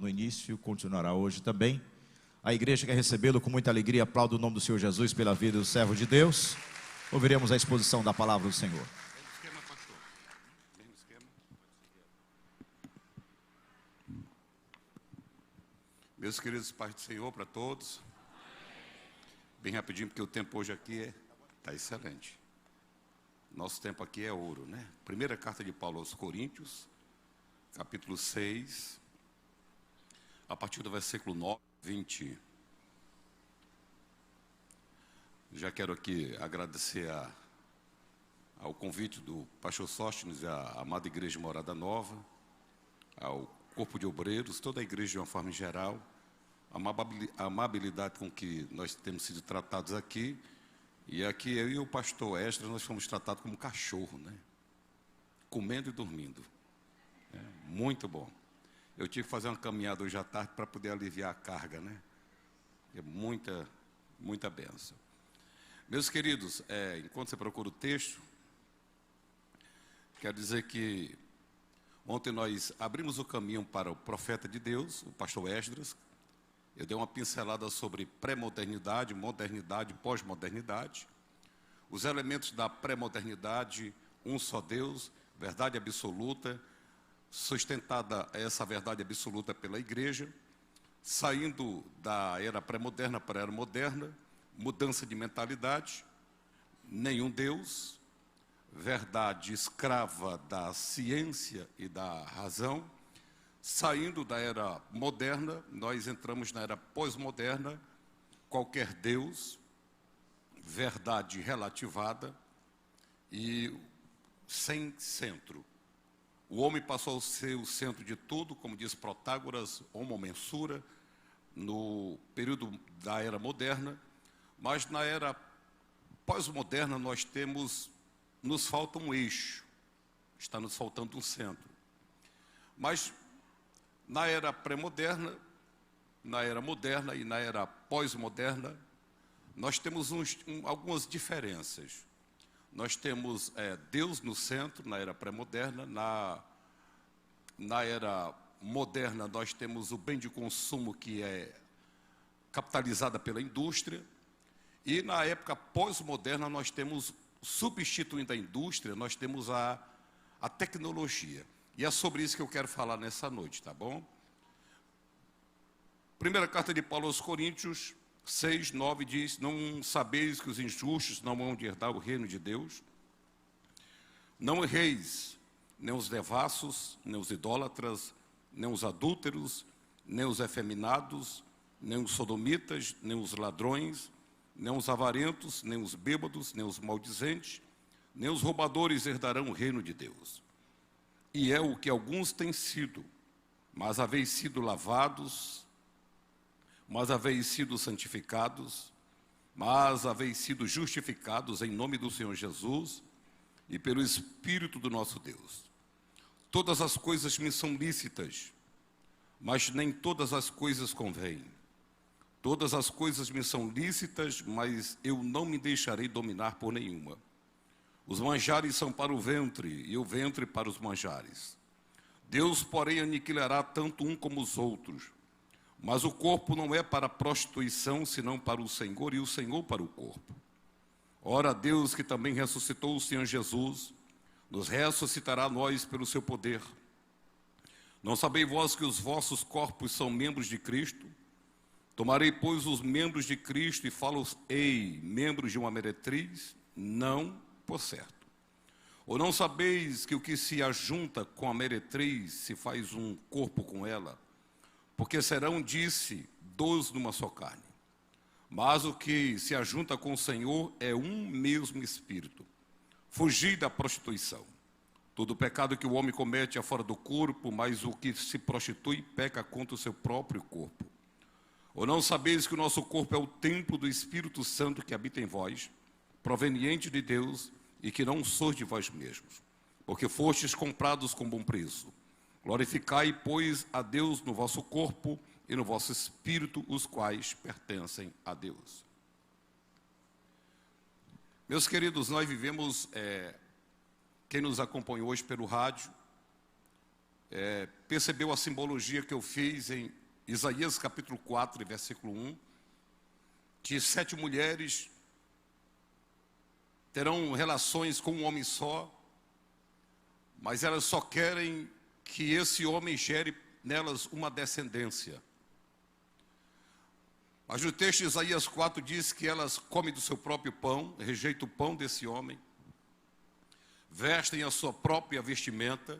no início, continuará hoje também. A igreja quer recebê-lo com muita alegria. Aplauda o nome do Senhor Jesus pela vida do servo de Deus. Ouviremos a exposição da palavra do Senhor. Meus queridos, paz do Senhor para todos. Bem rapidinho, porque o tempo hoje aqui está excelente. Nosso tempo aqui é ouro, né? Primeira carta de Paulo aos Coríntios, capítulo 6, a partir do versículo 9, 20. Já quero aqui agradecer ao convite do pastor Sóstenes, à amada Igreja Morada Nova, ao Corpo de Obreiros, toda a igreja de uma forma geral, a amabilidade com que nós temos sido tratados aqui. E aqui eu e o pastor Esdras, nós fomos tratados como cachorro, né? Comendo e dormindo. Muito bom. Eu tive que fazer uma caminhada hoje à tarde para poder aliviar a carga, né? É muita bênção. Meus queridos, enquanto você procura o texto, quero dizer que ontem nós abrimos o caminho para o profeta de Deus, o pastor Esdras. Eu dei uma pincelada sobre pré-modernidade, modernidade, pós-modernidade. Os elementos da pré-modernidade, um só Deus, verdade absoluta, sustentada essa verdade absoluta pela igreja, saindo da era pré-moderna para a era moderna, mudança de mentalidade, nenhum Deus, verdade escrava da ciência e da razão. Saindo da era moderna, nós entramos na era pós-moderna, qualquer Deus, verdade relativada e sem centro. O homem passou a ser o centro de tudo, como diz Protágoras, homo mensura, no período da era moderna, mas na era pós-moderna nos falta um eixo, está nos faltando um centro. Mas na era pré-moderna, na era moderna e na era pós-moderna, nós temos algumas diferenças. Nós temos Deus no centro, na era pré-moderna. Na era moderna, nós temos o bem de consumo que é capitalizada pela indústria. E na época pós-moderna, nós temos, substituindo a indústria, nós temos a tecnologia. E é sobre isso que eu quero falar nessa noite, tá bom? Primeira carta de Paulo aos Coríntios 6, 9 diz: não sabeis que os injustos não vão herdar o reino de Deus? Não erreis, nem os devassos, nem os idólatras, nem os adúlteros, nem os efeminados, nem os sodomitas, nem os ladrões, nem os avarentos, nem os bêbados, nem os maldizentes, nem os roubadores herdarão o reino de Deus. E é o que alguns têm sido, mas haveis sido lavados, mas haveis sido santificados, mas haveis sido justificados em nome do Senhor Jesus e pelo Espírito do nosso Deus. Todas as coisas me são lícitas, mas nem todas as coisas convêm. Todas as coisas me são lícitas, mas eu não me deixarei dominar por nenhuma. Os manjares são para o ventre, e o ventre para os manjares. Deus, porém, aniquilará tanto um como os outros. Mas o corpo não é para a prostituição, senão para o Senhor, e o Senhor para o corpo. Ora, Deus, que também ressuscitou o Senhor Jesus, nos ressuscitará a nós pelo seu poder. Não sabeis vós que os vossos corpos são membros de Cristo? Tomarei, pois, os membros de Cristo e falo-ei membros de uma meretriz? Não, por certo. Ou não sabeis que o que se ajunta com a meretriz se faz um corpo com ela? Porque serão, disse, dois numa só carne. Mas o que se ajunta com o Senhor é um mesmo espírito. Fugi da prostituição. Todo pecado que o homem comete é fora do corpo, mas o que se prostitui peca contra o seu próprio corpo. Ou não sabeis que o nosso corpo é o templo do Espírito Santo que habita em vós, proveniente de Deus, e que não sois de vós mesmos, porque fostes comprados com bom preço. Glorificai, pois, a Deus no vosso corpo e no vosso espírito, os quais pertencem a Deus. Meus queridos, nós vivemos, quem nos acompanhou hoje pelo rádio, percebeu a simbologia que eu fiz em Isaías capítulo 4, versículo 1, que 7 mulheres terão relações com um homem só, mas elas só querem que esse homem gere nelas uma descendência. Mas no texto de Isaías 4 diz que elas comem do seu próprio pão, rejeitam o pão desse homem, vestem a sua própria vestimenta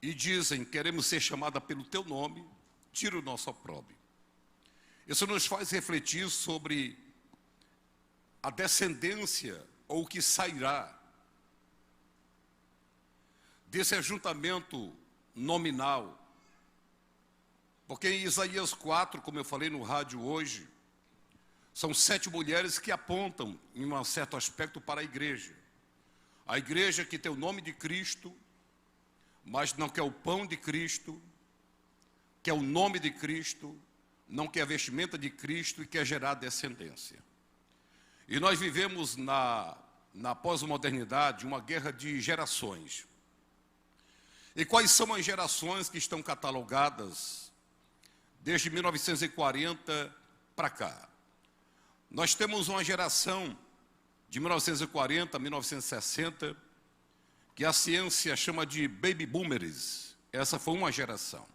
e dizem: queremos ser chamada pelo teu nome, tira o nosso opróbrio. Isso nos faz refletir sobre a descendência, ou o que sairá desse ajuntamento nominal. Porque em Isaías 4, como eu falei no rádio hoje, são 7 mulheres que apontam, em um certo aspecto, para a igreja. A igreja que tem o nome de Cristo, mas não quer o pão de Cristo, quer o nome de Cristo, não quer a vestimenta de Cristo e quer gerar descendência. E nós vivemos na pós-modernidade uma guerra de gerações. E quais são as gerações que estão catalogadas desde 1940 para cá? Nós temos uma geração de 1940 a 1960, que a ciência chama de baby boomers. Essa foi uma geração.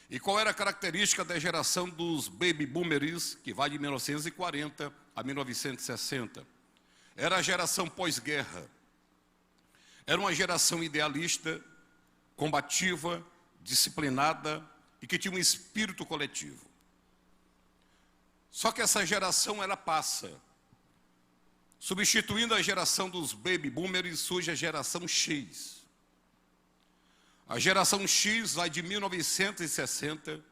E qual era a característica da geração dos baby boomers, que vai de 1940 a 1960? Era a geração pós-guerra. Era uma geração idealista, combativa, disciplinada e que tinha um espírito coletivo. Só que essa geração, ela passa. Substituindo a geração dos baby boomers, surge a geração X. A geração X vai de 1960,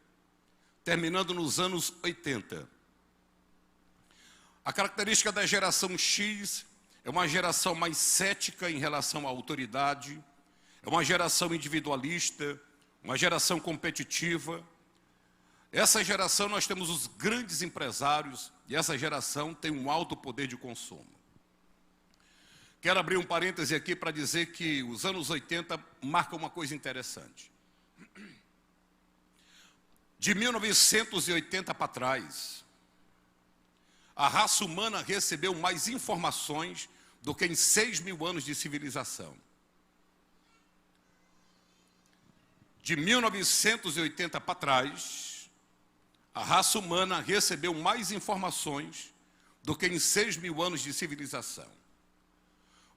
terminando nos anos 80. A característica da geração X é uma geração mais cética em relação à autoridade, é uma geração individualista, uma geração competitiva. Essa geração nós temos os grandes empresários e essa geração tem um alto poder de consumo. Quero abrir um parêntese aqui para dizer que os anos 80 marcam uma coisa interessante. De 1980 para trás, a raça humana recebeu mais informações do que em 6.000 anos de civilização. De 1980 para trás, a raça humana recebeu mais informações do que em 6.000 anos de civilização.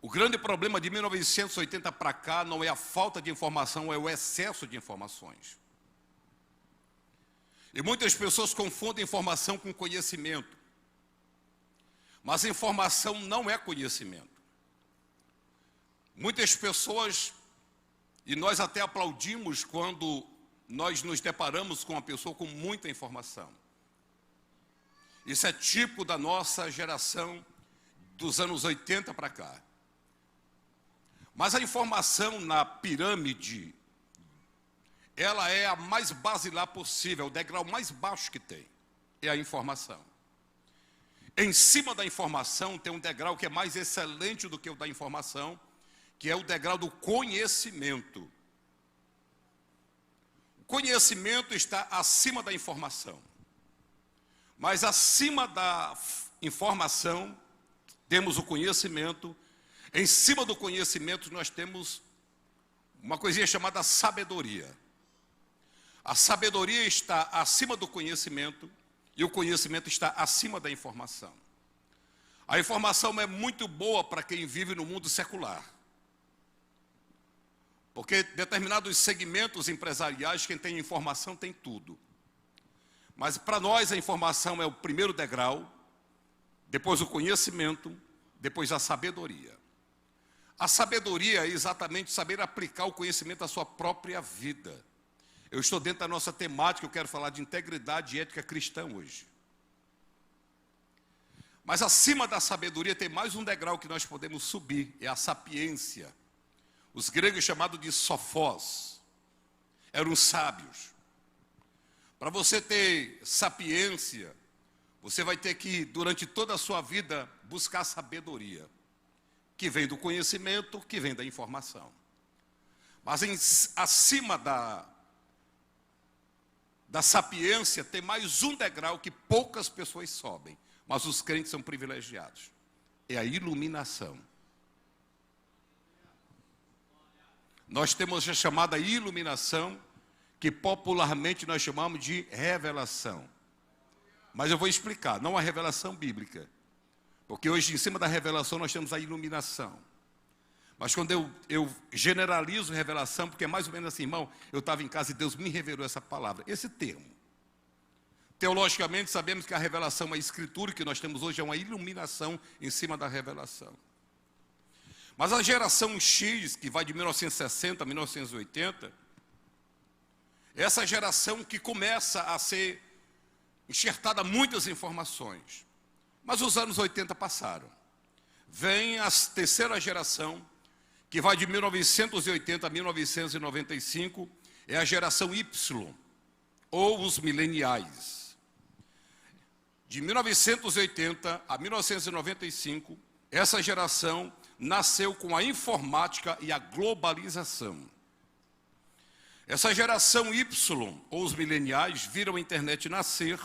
O grande problema de 1980 para cá não é a falta de informação, é o excesso de informações. E muitas pessoas confundem informação com conhecimento. Mas informação não é conhecimento. Muitas pessoas, e nós até aplaudimos quando nós nos deparamos com uma pessoa com muita informação. Isso é típico da nossa geração dos anos 80 para cá. Mas a informação na pirâmide, ela é a mais basilar possível, o degrau mais baixo que tem, é a informação. Em cima da informação tem um degrau que é mais excelente do que o da informação, que é o degrau do conhecimento. O conhecimento está acima da informação. Mas acima da informação, temos o conhecimento. Em cima do conhecimento, nós temos uma coisinha chamada sabedoria. A sabedoria está acima do conhecimento e o conhecimento está acima da informação. A informação é muito boa para quem vive no mundo secular. Porque determinados segmentos empresariais, quem tem informação tem tudo. Mas para nós a informação é o primeiro degrau, depois o conhecimento, depois a sabedoria. A sabedoria é exatamente saber aplicar o conhecimento à sua própria vida. Eu estou dentro da nossa temática, eu quero falar de integridade e ética cristã hoje. Mas acima da sabedoria tem mais um degrau que nós podemos subir, é a sapiência. Os gregos chamados de sofós, eram sábios. Para você ter sapiência, você vai ter que, durante toda a sua vida, buscar sabedoria, que vem do conhecimento, que vem da informação. Mas acima da sapiência tem mais um degrau que poucas pessoas sobem, mas os crentes são privilegiados. É a iluminação. Nós temos a chamada iluminação, que popularmente nós chamamos de revelação. Mas eu vou explicar, não a revelação bíblica. Porque hoje, em cima da revelação, nós temos a iluminação. Mas quando eu generalizo revelação, porque é mais ou menos assim, irmão, eu estava em casa e Deus me revelou essa palavra, esse termo. Teologicamente, sabemos que a revelação, a escritura que nós temos hoje é uma iluminação em cima da revelação. Mas a geração X, que vai de 1960 a 1980, é essa geração que começa a ser enxertada muitas informações. Mas os anos 80 passaram. Vem a terceira geração, que vai de 1980 a 1995, é a geração Y, ou os mileniais. De 1980 a 1995, essa geração nasceu com a informática e a globalização. Essa geração Y, ou os mileniais, viram a internet nascer.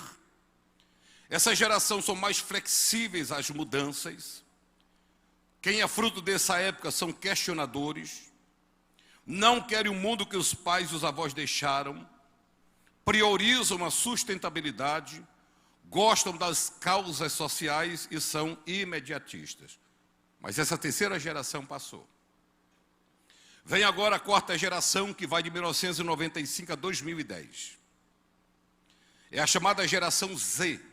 Essa geração são mais flexíveis às mudanças. Quem é fruto dessa época são questionadores. Não querem o mundo que os pais e os avós deixaram. Priorizam a sustentabilidade. Gostam das causas sociais e são imediatistas. Mas essa terceira geração passou. Vem agora a quarta geração, que vai de 1995 a 2010. É a chamada geração Z.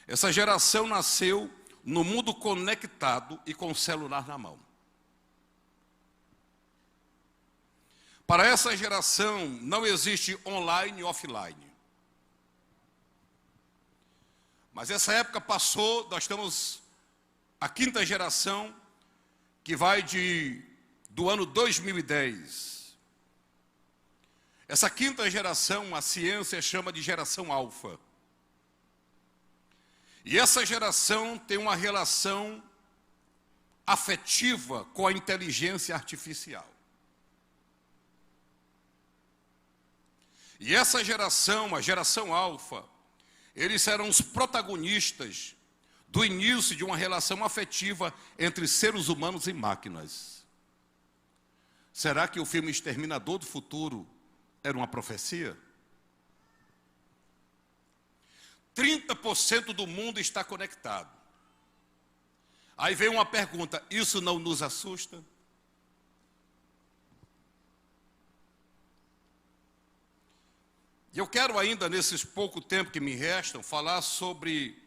Essa geração nasceu no mundo conectado e com o celular na mão. Para essa geração não existe online e offline. Mas essa época passou, nós estamos a quinta geração, que vai do ano 2010. Essa quinta geração, a ciência chama de geração alfa. E essa geração tem uma relação afetiva com a inteligência artificial. E essa geração, a geração alfa, eles eram os protagonistas do início de uma relação afetiva entre seres humanos e máquinas. Será que o filme Exterminador do Futuro era uma profecia? 30% do mundo está conectado. Aí vem uma pergunta, isso não nos assusta? E eu quero ainda, nesses pouco tempo que me restam, falar sobre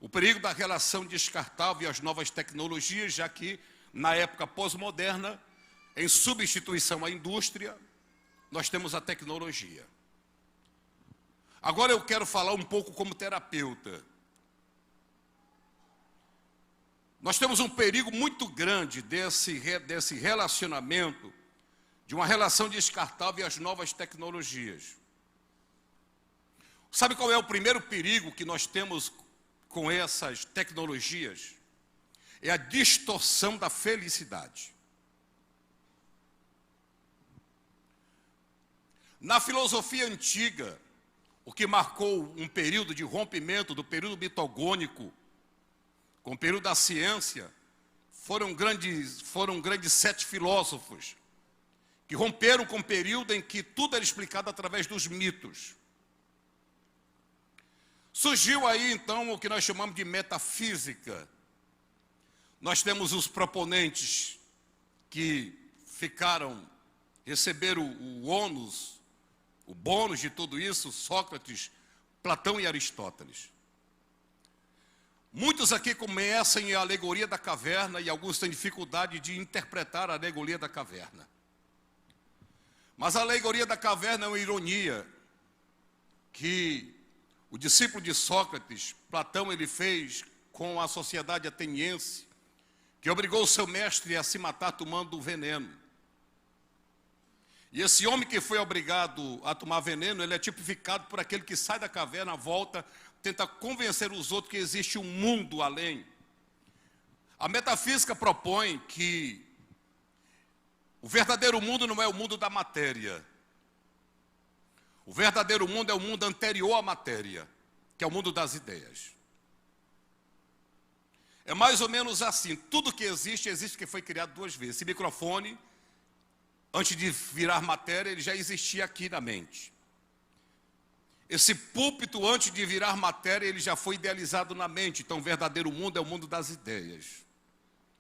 o perigo da relação descartável e as novas tecnologias, já que, na época pós-moderna, em substituição à indústria, nós temos a tecnologia. Agora eu quero falar um pouco como terapeuta. Nós temos um perigo muito grande desse relacionamento, de uma relação descartável e as novas tecnologias. Sabe qual é o primeiro perigo que nós temos com essas tecnologias? É a distorção da felicidade. Na filosofia antiga, o que marcou um período de rompimento do período mitagônico com o período da ciência, foram grandes 7 filósofos que romperam com o período em que tudo era explicado através dos mitos. Surgiu aí, então, o que nós chamamos de metafísica. Nós temos os proponentes que receberam o ônus, o bônus de tudo isso, Sócrates, Platão e Aristóteles. Muitos aqui começam a alegoria da caverna e alguns têm dificuldade de interpretar a alegoria da caverna. Mas a alegoria da caverna é uma ironia que o discípulo de Sócrates, Platão, ele fez com a sociedade ateniense, que obrigou o seu mestre a se matar tomando o veneno. E esse homem que foi obrigado a tomar veneno, ele é tipificado por aquele que sai da caverna, volta, tenta convencer os outros que existe um mundo além. A metafísica propõe que O verdadeiro mundo não é o mundo da matéria. O verdadeiro mundo é o mundo anterior à matéria, que é o mundo das ideias. É mais ou menos assim, tudo que existe, existe porque foi criado duas vezes. Esse microfone, antes de virar matéria, ele já existia aqui na mente. Esse púlpito, antes de virar matéria, ele já foi idealizado na mente. Então, o verdadeiro mundo é o mundo das ideias.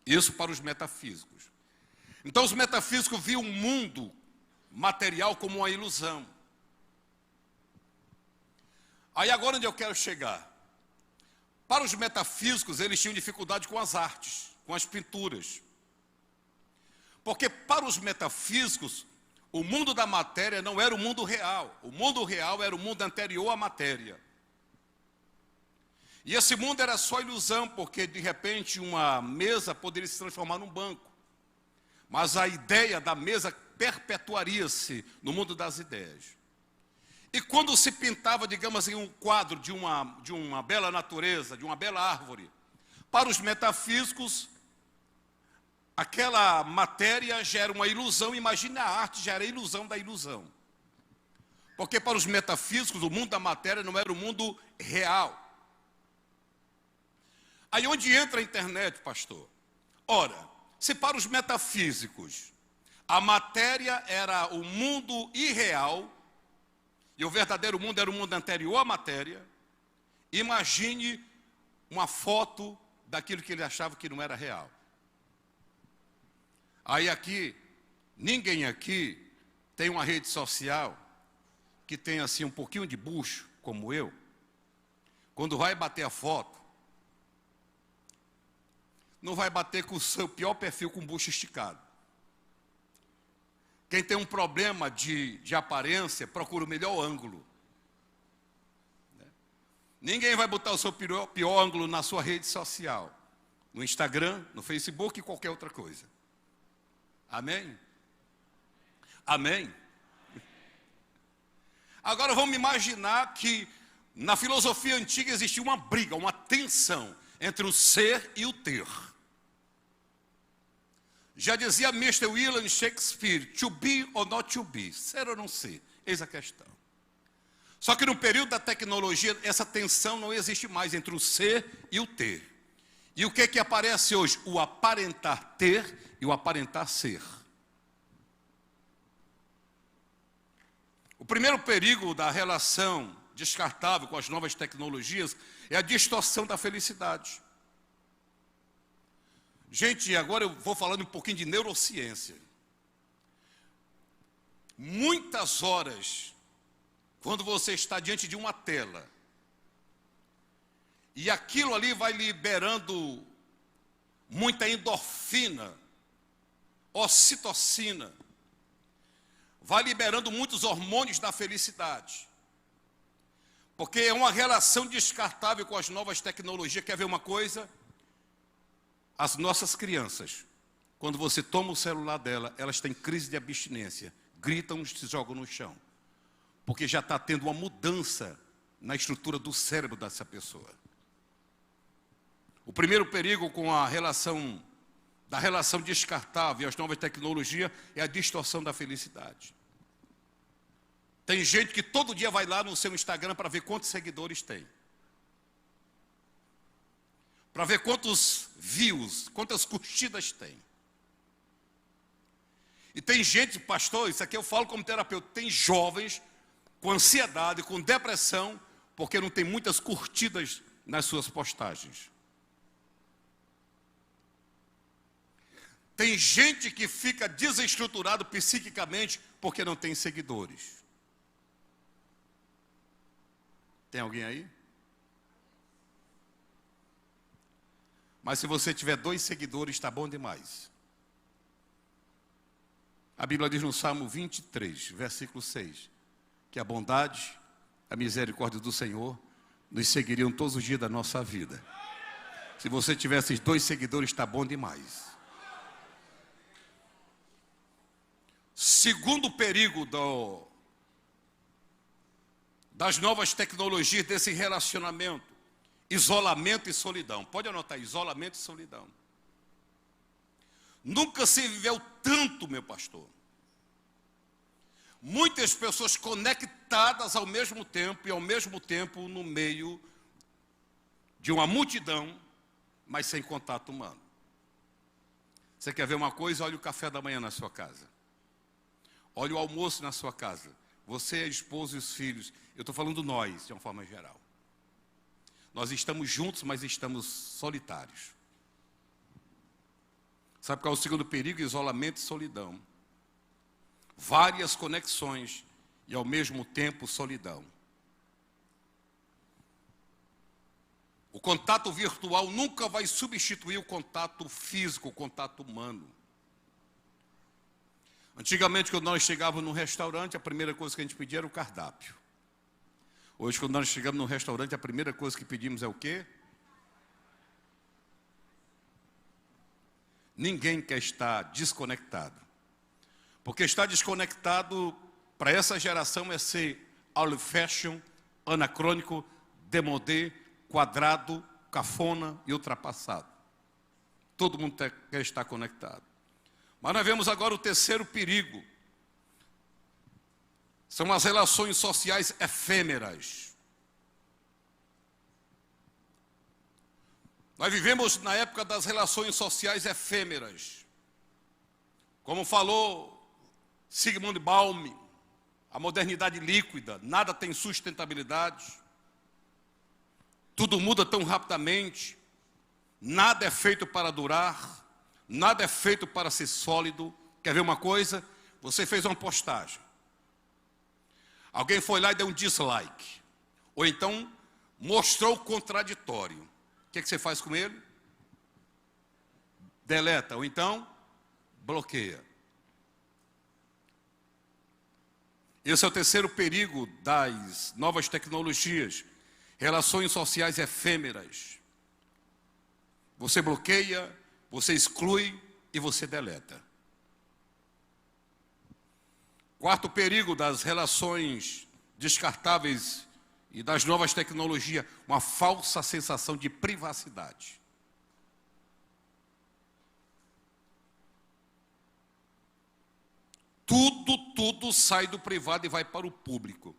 Isso para os metafísicos. Então, os metafísicos viam o mundo material como uma ilusão. Aí agora onde eu quero chegar? Para os metafísicos, eles tinham dificuldade com as artes, com as pinturas. Porque para os metafísicos, o mundo da matéria não era o mundo real. O mundo real era o mundo anterior à matéria. E esse mundo era só ilusão, porque de repente uma mesa poderia se transformar num banco. Mas a ideia da mesa perpetuaria-se no mundo das ideias. E quando se pintava, digamos assim, um quadro de uma bela natureza, de uma bela árvore, para os metafísicos, aquela matéria já era uma ilusão. Imagine, a arte já era a ilusão da ilusão. Porque para os metafísicos, o mundo da matéria não era o mundo real. Aí onde entra a internet, pastor? Ora, se para os metafísicos a matéria era o mundo irreal, e o verdadeiro mundo era o mundo anterior à matéria, imagine uma foto daquilo que ele achava que não era real. Aí aqui, ninguém aqui tem uma rede social que tem assim um pouquinho de bucho, como eu. Quando vai bater a foto, não vai bater com o seu pior perfil com bucho esticado. Quem tem um problema de aparência, procura o melhor ângulo. Ninguém vai botar o seu pior ângulo na sua rede social. No Instagram, no Facebook e qualquer outra coisa. Amém? Amém? Agora vamos imaginar que na filosofia antiga existia uma briga, uma tensão entre o ser e o ter. Já dizia Mr. William Shakespeare, to be or not to be, ser ou não ser, eis a questão. Só que no período da tecnologia, essa tensão não existe mais entre o ser e o ter. E o que é que aparece hoje? O aparentar ter e o aparentar ser. O primeiro perigo da relação descartável com as novas tecnologias é a distorção da felicidade. Gente, agora eu vou falando um pouquinho de neurociência. Muitas horas, quando você está diante de uma tela, e aquilo ali vai liberando muita endorfina, ocitocina, vai liberando muitos hormônios da felicidade. Porque é uma relação descartável com as novas tecnologias. Quer ver uma coisa? As nossas crianças, quando você toma o celular dela, elas têm crise de abstinência, gritam e se jogam no chão. Porque já está tendo uma mudança na estrutura do cérebro dessa pessoa. O primeiro perigo com a relação descartável e as novas tecnologias é a distorção da felicidade. Tem gente que todo dia vai lá no seu Instagram para ver quantos seguidores tem. Para ver quantos views, quantas curtidas tem. E tem gente, pastor, isso aqui eu falo como terapeuta, tem jovens com ansiedade, com depressão, porque não tem muitas curtidas nas suas postagens. Tem gente que fica desestruturado psiquicamente porque não tem seguidores. Tem alguém aí? Mas se você tiver 2 seguidores, está bom demais. A Bíblia diz no Salmo 23, versículo 6, que a bondade, a misericórdia do Senhor nos seguiriam todos os dias da nossa vida. Se você tivesse 2 seguidores, está bom demais. Segundo perigo das novas tecnologias, desse relacionamento, isolamento e solidão. Pode anotar, isolamento e solidão. Nunca se viveu tanto, meu pastor. Muitas pessoas conectadas ao mesmo tempo e ao mesmo tempo no meio de uma multidão, mas sem contato humano. Você quer ver uma coisa? Olha o café da manhã na sua casa. Olha o almoço na sua casa. Você, a esposa e os filhos. Eu estou falando nós, de uma forma geral. Nós estamos juntos, mas estamos solitários. Sabe qual é o segundo perigo? Isolamento e solidão. Várias conexões e ao mesmo tempo solidão. O contato virtual nunca vai substituir o contato físico, o contato humano. Antigamente, quando nós chegávamos num restaurante, a primeira coisa que a gente pedia era o cardápio. Hoje, quando nós chegamos num restaurante, a primeira coisa que pedimos é o quê? Ninguém quer estar desconectado. Porque estar desconectado para essa geração é ser old fashion, anacrônico, demodé, quadrado, cafona e ultrapassado. Todo mundo quer estar conectado. Mas nós vemos agora o terceiro perigo. São as relações sociais efêmeras. Nós vivemos na época das relações sociais efêmeras. Como falou Zygmunt Bauman, a modernidade líquida, nada tem sustentabilidade. Tudo muda tão rapidamente. Nada é feito para durar. Nada é feito para ser sólido. Quer ver uma coisa? Você fez uma postagem. Alguém foi lá e deu um dislike. Ou então mostrou o contraditório. O que você faz com ele? Deleta. Ou então bloqueia. Esse é o terceiro perigo das novas tecnologias. Relações sociais efêmeras. Você bloqueia, você exclui e você deleta. Quarto perigo das relações descartáveis e das novas tecnologias, uma falsa sensação de privacidade. Tudo sai do privado e vai para o público.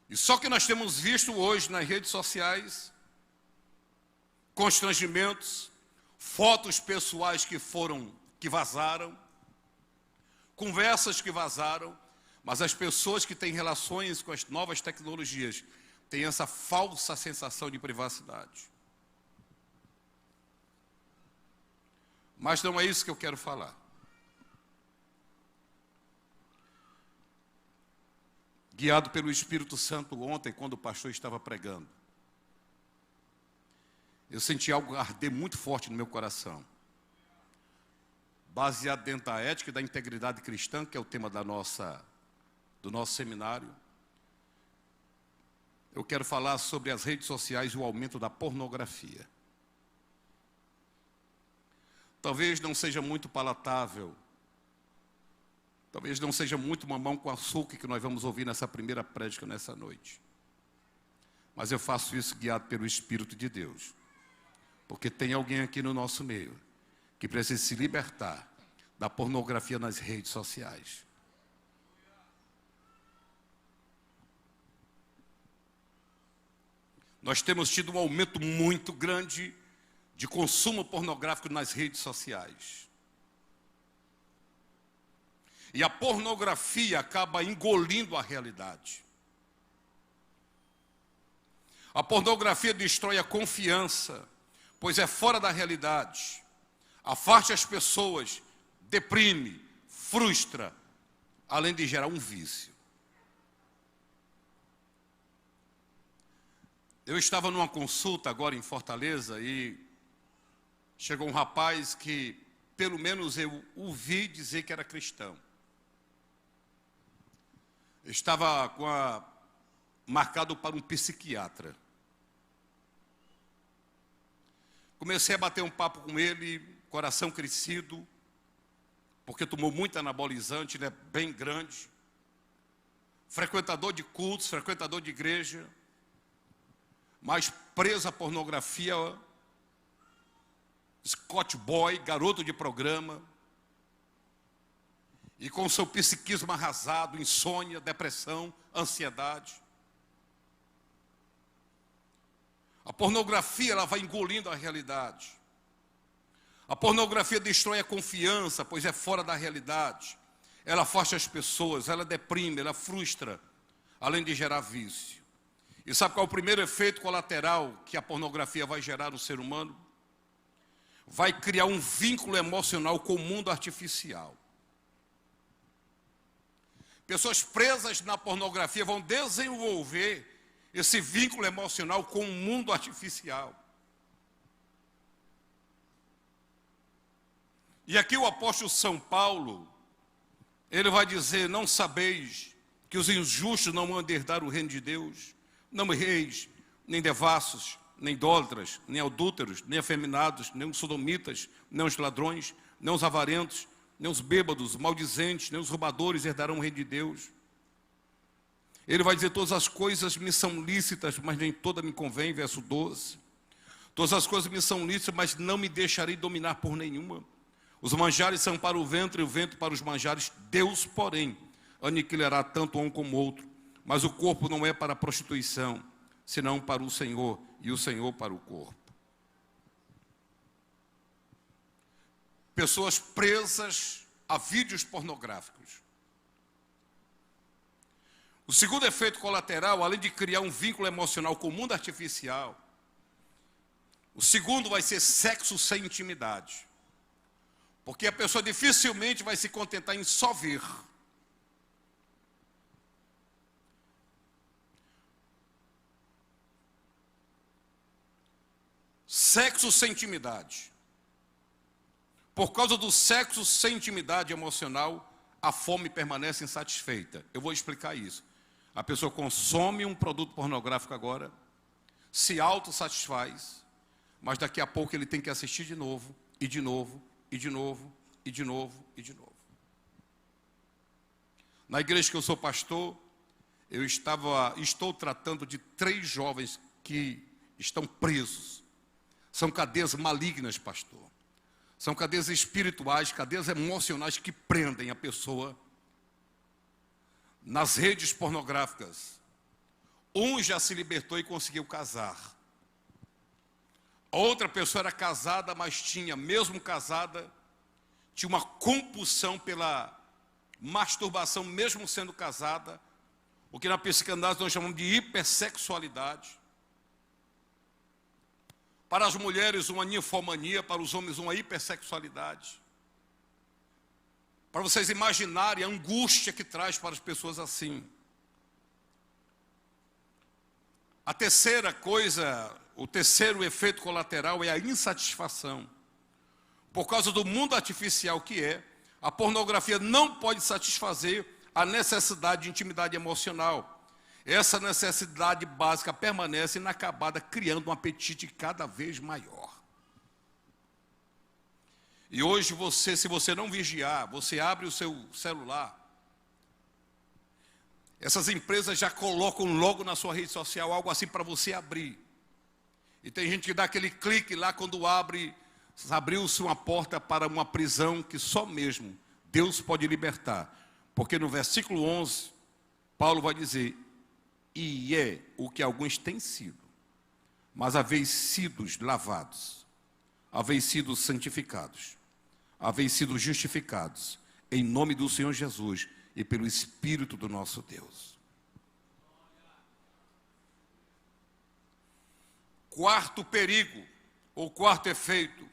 E só que nós temos visto hoje nas redes sociais constrangimentos, fotos pessoais que vazaram, conversas que vazaram, mas as pessoas que têm relações com as novas tecnologias têm essa falsa sensação de privacidade. Mas não é isso que eu quero falar. Guiado pelo Espírito Santo ontem, quando o pastor estava pregando, eu senti algo arder muito forte no meu coração. Baseado dentro da ética e da integridade cristã, que é o tema do nosso seminário. Eu quero falar sobre as redes sociais e o aumento da pornografia. Talvez não seja muito palatável, talvez não seja muito mamão com açúcar que nós vamos ouvir nessa primeira prédica nessa noite. Mas eu faço isso guiado pelo Espírito de Deus. Porque tem alguém aqui no nosso meio que precisa se libertar da pornografia nas redes sociais. Nós temos tido um aumento muito grande de consumo pornográfico nas redes sociais. E a pornografia acaba engolindo a realidade. A pornografia destrói a confiança, pois é fora da realidade. Afasta as pessoas, deprime, frustra, além de gerar um vício. Eu estava numa consulta agora em Fortaleza e chegou um rapaz que, pelo menos eu ouvi dizer que era cristão. Estava marcado para um psiquiatra. Comecei a bater um papo com ele, coração crescido, porque tomou muito anabolizante, ele é bem grande. Frequentador de cultos, frequentador de igreja, mas preso à pornografia Scott Boy, garoto de programa, e com seu psiquismo arrasado, insônia, depressão, ansiedade. A pornografia, ela vai engolindo a realidade. A pornografia destrói a confiança, pois é fora da realidade. Ela afasta as pessoas, ela deprime, ela frustra, além de gerar vício. E sabe qual é o primeiro efeito colateral que a pornografia vai gerar no ser humano? Vai criar um vínculo emocional com o mundo artificial. Pessoas presas na pornografia vão desenvolver esse vínculo emocional com o mundo artificial. E aqui o apóstolo São Paulo, ele vai dizer: não sabeis que os injustos não vão herdar o reino de Deus? Não reis, nem devassos, nem idólatras, nem adúlteros, nem afeminados, nem os sodomitas, nem os ladrões, nem os avarentos, nem os bêbados, maldizentes, nem os roubadores herdarão o reino de Deus. Ele vai dizer: todas as coisas me são lícitas, mas nem toda me convém, verso 12. Todas as coisas me são lícitas, mas não me deixarei dominar por nenhuma. Os manjares são para o ventre e o ventre para os manjares. Deus, porém, aniquilará tanto um como o outro. Mas o corpo não é para a prostituição, senão para o Senhor, e o Senhor para o corpo. Pessoas presas a vídeos pornográficos. O segundo efeito colateral, além de criar um vínculo emocional com o mundo artificial, o segundo vai ser sexo sem intimidade. Porque a pessoa dificilmente vai se contentar em só ver. Sexo sem intimidade. Por causa do sexo sem intimidade emocional, a fome permanece insatisfeita. Eu vou explicar isso. A pessoa consome um produto pornográfico agora, se autossatisfaz, mas daqui a pouco ele tem que assistir de novo, e de novo, e de novo, e de novo, e de novo. Na igreja que eu sou pastor, estou tratando de 3 jovens que estão presos. São cadeias malignas, pastor. São cadeias espirituais, cadeias emocionais que prendem a pessoa nas redes pornográficas. Um já se libertou e conseguiu casar. A outra pessoa era casada, mas tinha, mesmo casada, tinha uma compulsão pela masturbação, mesmo sendo casada, o que na psicanálise nós chamamos de hipersexualidade. Para as mulheres, uma ninfomania, para os homens, uma hipersexualidade. Para vocês imaginarem a angústia que traz para as pessoas assim. A terceira coisa, o terceiro efeito colateral é a insatisfação. Por causa do mundo artificial que é, a pornografia não pode satisfazer a necessidade de intimidade emocional. Essa necessidade básica permanece inacabada, criando um apetite cada vez maior. E hoje se você não vigiar, você abre o seu celular, essas empresas já colocam logo na sua rede social algo assim para você abrir. E tem gente que dá aquele clique lá quando abriu-se uma porta para uma prisão que só mesmo Deus pode libertar. Porque no versículo 11, Paulo vai dizer: e é o que alguns têm sido, mas haveis sido lavados, haveis sido santificados, haveis sido justificados, em nome do Senhor Jesus e pelo Espírito do nosso Deus. Quarto perigo, ou quarto efeito: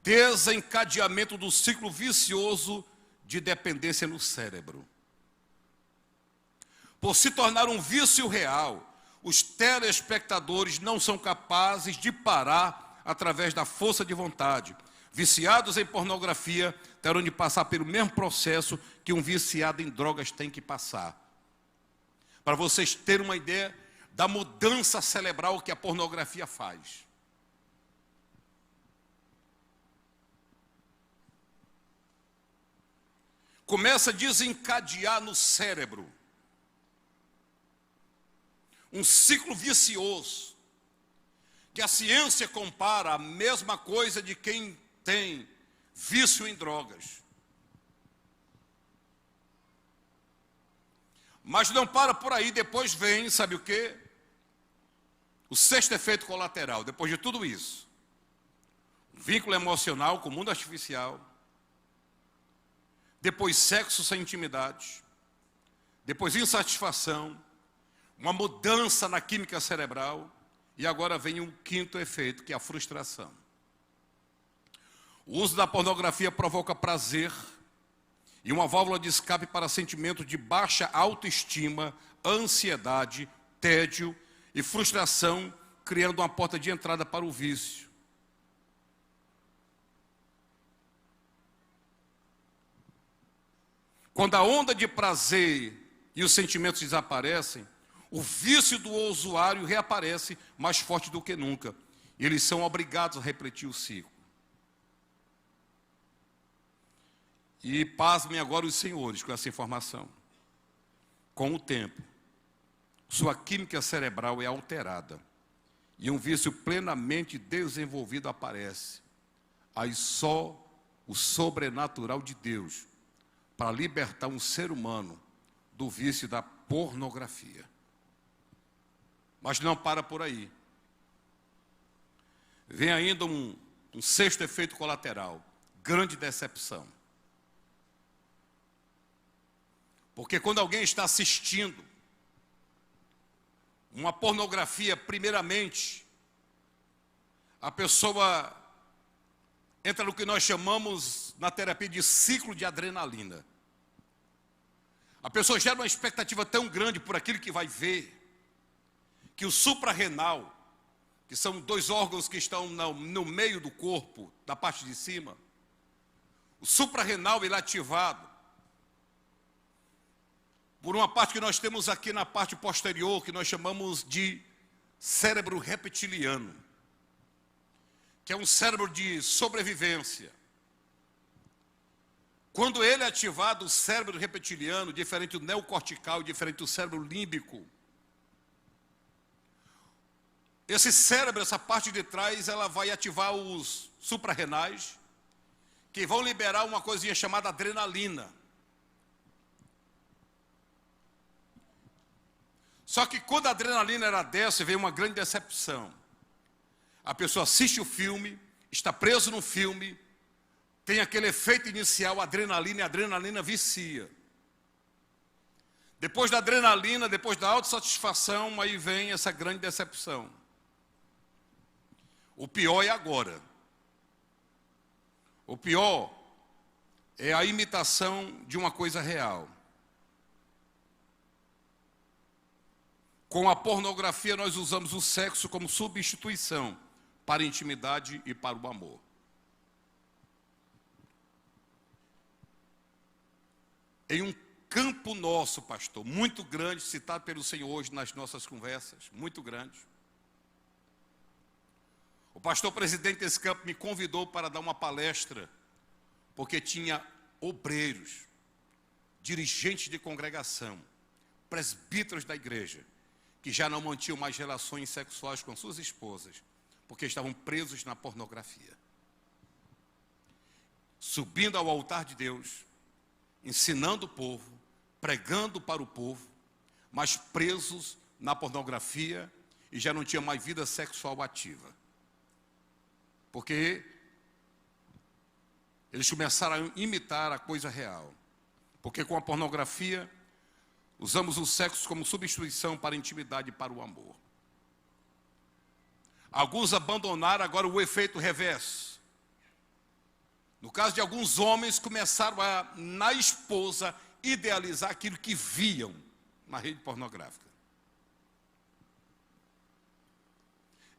desencadeamento do ciclo vicioso de dependência no cérebro. Por se tornar um vício real, os telespectadores não são capazes de parar através da força de vontade. Viciados em pornografia terão de passar pelo mesmo processo que um viciado em drogas tem que passar. Para vocês terem uma ideia da mudança cerebral que a pornografia faz. Começa a desencadear no cérebro um ciclo vicioso que a ciência compara a mesma coisa de quem tem vício em drogas. Mas não para por aí, depois vem, sabe o quê? O sexto efeito colateral, depois de tudo isso. Vínculo emocional com o mundo artificial. Depois sexo sem intimidade. Depois insatisfação. Uma mudança na química cerebral. E agora vem um quinto efeito, que é a frustração. O uso da pornografia provoca prazer e uma válvula de escape para sentimentos de baixa autoestima, ansiedade, tédio e frustração, criando uma porta de entrada para o vício. Quando a onda de prazer e os sentimentos desaparecem, o vício do usuário reaparece mais forte do que nunca. E eles são obrigados a repetir o ciclo. E pasmem agora os senhores com essa informação. Com o tempo, sua química cerebral é alterada e um vício plenamente desenvolvido aparece. Aí só o sobrenatural de Deus para libertar um ser humano do vício da pornografia. Mas não para por aí. Vem ainda um sexto efeito colateral, grande decepção. Porque quando alguém está assistindo uma pornografia, primeiramente, a pessoa entra no que nós chamamos na terapia de ciclo de adrenalina. A pessoa gera uma expectativa tão grande por aquilo que vai ver, que o suprarrenal, que são dois órgãos que estão no meio do corpo, da parte de cima, o suprarrenal ele é ativado por uma parte que nós temos aqui na parte posterior, que nós chamamos de cérebro reptiliano, que é um cérebro de sobrevivência. Quando ele é ativado, o cérebro reptiliano, diferente do neocortical, diferente do cérebro límbico, esse cérebro, essa parte de trás, ela vai ativar os suprarrenais, que vão liberar uma coisinha chamada adrenalina. Só que quando a adrenalina era dessa, veio uma grande decepção. A pessoa assiste o filme, está preso no filme, tem aquele efeito inicial, adrenalina, e a adrenalina vicia. Depois da adrenalina, depois da autossatisfação, aí vem essa grande decepção. O pior é agora. O pior é a imitação de uma coisa real. Com a pornografia, nós usamos o sexo como substituição para a intimidade e para o amor. Em um campo nosso, pastor, muito grande, citado pelo Senhor hoje nas nossas conversas, muito grande. O pastor presidente desse campo me convidou para dar uma palestra, porque tinha obreiros, dirigentes de congregação, presbíteros da igreja, que já não mantinham mais relações sexuais com suas esposas, porque estavam presos na pornografia. Subindo ao altar de Deus, ensinando o povo, pregando para o povo, mas presos na pornografia e já não tinham mais vida sexual ativa. Porque eles começaram a imitar a coisa real. Porque com a pornografia, usamos o sexo como substituição para a intimidade e para o amor. Alguns abandonaram agora o efeito reverso. No caso de alguns homens, começaram a, na esposa, idealizar aquilo que viam na rede pornográfica.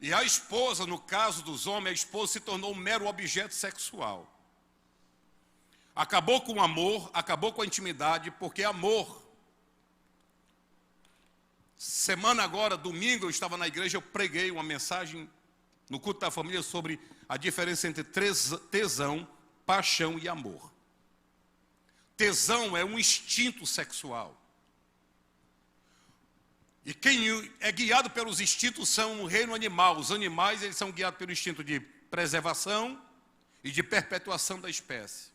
E a esposa, no caso dos homens, a esposa se tornou um mero objeto sexual. Acabou com o amor, acabou com a intimidade, porque amor. Semana agora, domingo, eu estava na igreja, eu preguei uma mensagem no culto da família sobre a diferença entre tesão, paixão e amor. Tesão é um instinto sexual. E quem é guiado pelos instintos são o reino animal. Os animais, eles são guiados pelo instinto de preservação e de perpetuação da espécie.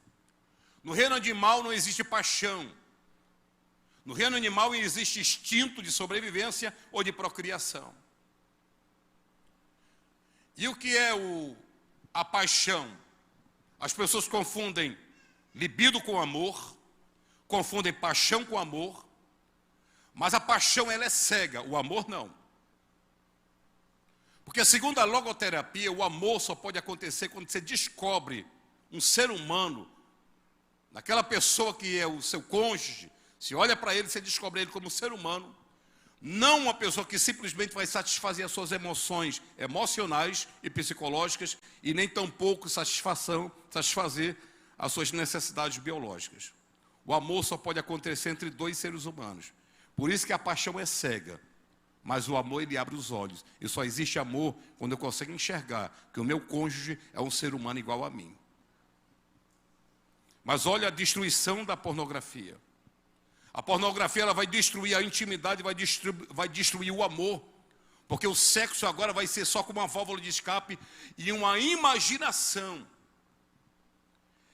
No reino animal não existe paixão. No reino animal existe instinto de sobrevivência ou de procriação. E o que é a paixão? As pessoas confundem libido com amor, confundem paixão com amor, mas a paixão ela é cega, o amor não. Porque segundo a logoterapia, o amor só pode acontecer quando você descobre um ser humano, naquela pessoa que é o seu cônjuge, se olha para ele, você descobre ele como um ser humano, não uma pessoa que simplesmente vai satisfazer as suas emoções emocionais e psicológicas e nem tampouco satisfazer as suas necessidades biológicas. O amor só pode acontecer entre dois seres humanos. Por isso que a paixão é cega, mas o amor ele abre os olhos. E só existe amor quando eu consigo enxergar que o meu cônjuge é um ser humano igual a mim. Mas olha a destruição da pornografia. A pornografia ela vai destruir a intimidade, vai destruir o amor, porque o sexo agora vai ser só como uma válvula de escape e uma imaginação.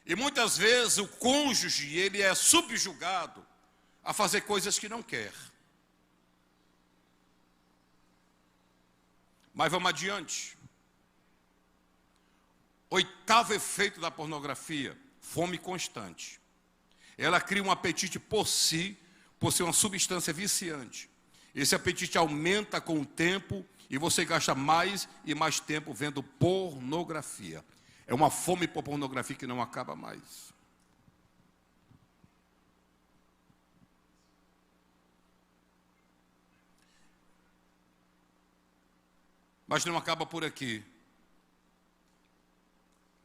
E muitas vezes o cônjuge ele é subjugado a fazer coisas que não quer. Mas vamos adiante. Oitavo efeito da pornografia: fome constante. Ela cria um apetite por si, por ser uma substância viciante. Esse apetite aumenta com o tempo e você gasta mais e mais tempo vendo pornografia. É uma fome por pornografia que não acaba mais. Mas não acaba por aqui.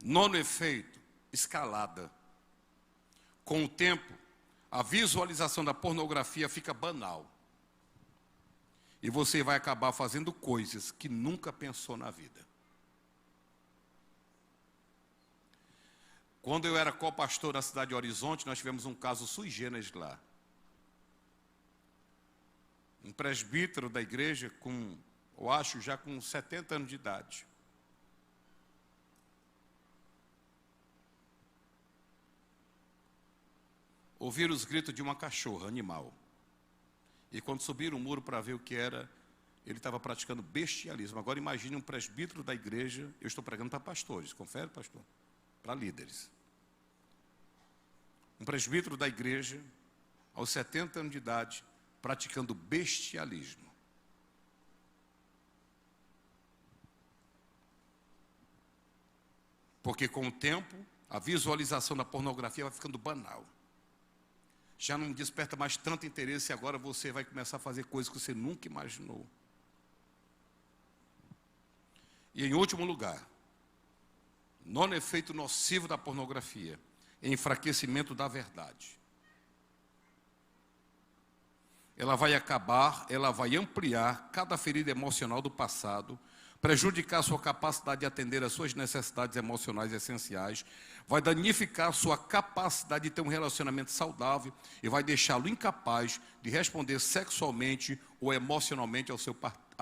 Nono efeito: escalada. Com o tempo, a visualização da pornografia fica banal. E você vai acabar fazendo coisas que nunca pensou na vida. Quando eu era co-pastor na cidade de Horizonte, nós tivemos um caso sui generis lá. Um presbítero da igreja, eu acho, já com 70 anos de idade. Ouviram os gritos de uma cachorra, animal. E quando subiram o muro para ver o que era, ele estava praticando bestialismo. Agora imagine um presbítero da igreja, eu estou pregando para pastores, confere, pastor? Para líderes. Um presbítero da igreja, aos 70 anos de idade, praticando bestialismo. Porque com o tempo, a visualização da pornografia vai ficando banal. Já não desperta mais tanto interesse e agora você vai começar a fazer coisas que você nunca imaginou. E em último lugar, nono efeito nocivo da pornografia: enfraquecimento da verdade. Ela vai ampliar cada ferida emocional do passado, prejudicar a sua capacidade de atender às suas necessidades emocionais essenciais, vai danificar a sua capacidade de ter um relacionamento saudável e vai deixá-lo incapaz de responder sexualmente ou emocionalmente ao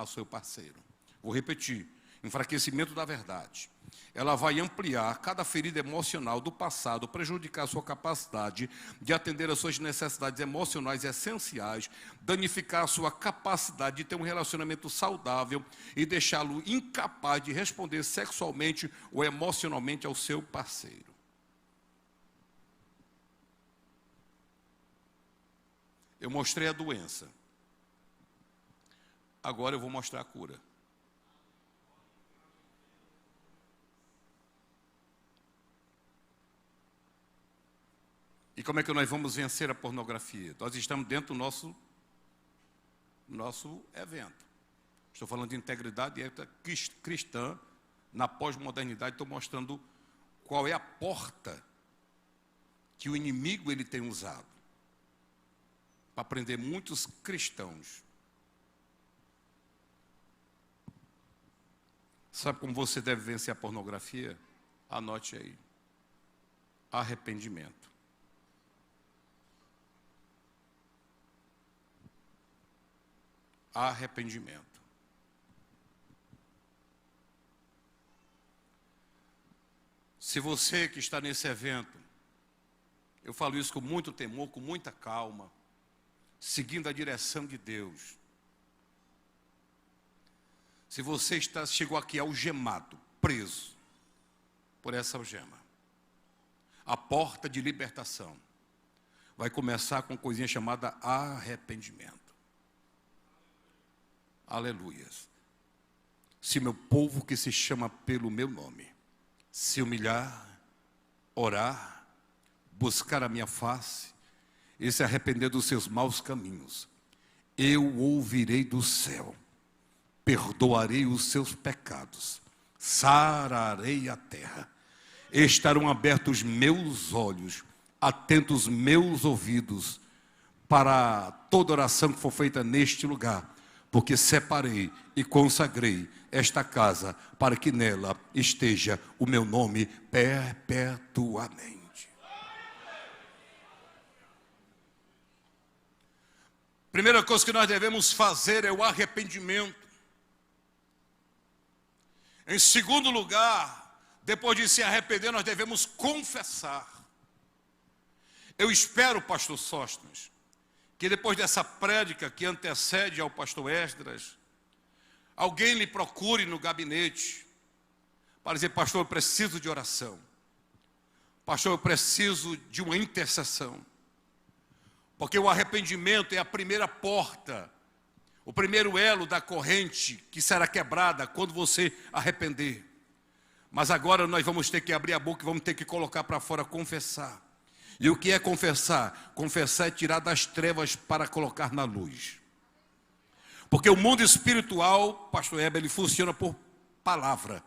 seu parceiro. Vou repetir: enfraquecimento da verdade. Ela vai ampliar cada ferida emocional do passado, prejudicar a sua capacidade de atender às suas necessidades emocionais essenciais, danificar a sua capacidade de ter um relacionamento saudável e deixá-lo incapaz de responder sexualmente ou emocionalmente ao seu parceiro. Eu mostrei a doença. Agora eu vou mostrar a cura. E como é que nós vamos vencer a pornografia? Nós estamos dentro do nosso evento. Estou falando de integridade e ética cristã na pós-modernidade. Estou mostrando qual é a porta que o inimigo ele tem usado para prender muitos cristãos. Sabe como você deve vencer a pornografia? Anote aí: arrependimento. arrependimento. Se você que está nesse evento, eu falo isso com muito temor, com muita calma, seguindo a direção de Deus. Se você chegou aqui algemado, preso por essa algema, a porta de libertação vai começar com coisinha chamada arrependimento. Aleluias. Se meu povo que se chama pelo meu nome se humilhar, orar, buscar a minha face e se arrepender dos seus maus caminhos, eu ouvirei do céu, perdoarei os seus pecados, sararei a terra, estarão abertos meus olhos, atentos meus ouvidos, para toda oração que for feita neste lugar, porque separei e consagrei esta casa para que nela esteja o meu nome perpetuamente. Primeira coisa que nós devemos fazer é o arrependimento. Em segundo lugar, depois de se arrepender, nós devemos confessar. Eu espero, pastor Sóstenes, que depois dessa prédica que antecede ao pastor Esdras, alguém lhe procure no gabinete para dizer: pastor, eu preciso de oração. Pastor, eu preciso de uma intercessão. Porque o arrependimento é a primeira porta, o primeiro elo da corrente que será quebrada quando você arrepender. Mas agora nós vamos ter que abrir a boca e vamos ter que colocar para fora, confessar. E o que é confessar? Confessar é tirar das trevas para colocar na luz. Porque o mundo espiritual, pastor Heber, ele funciona por palavra.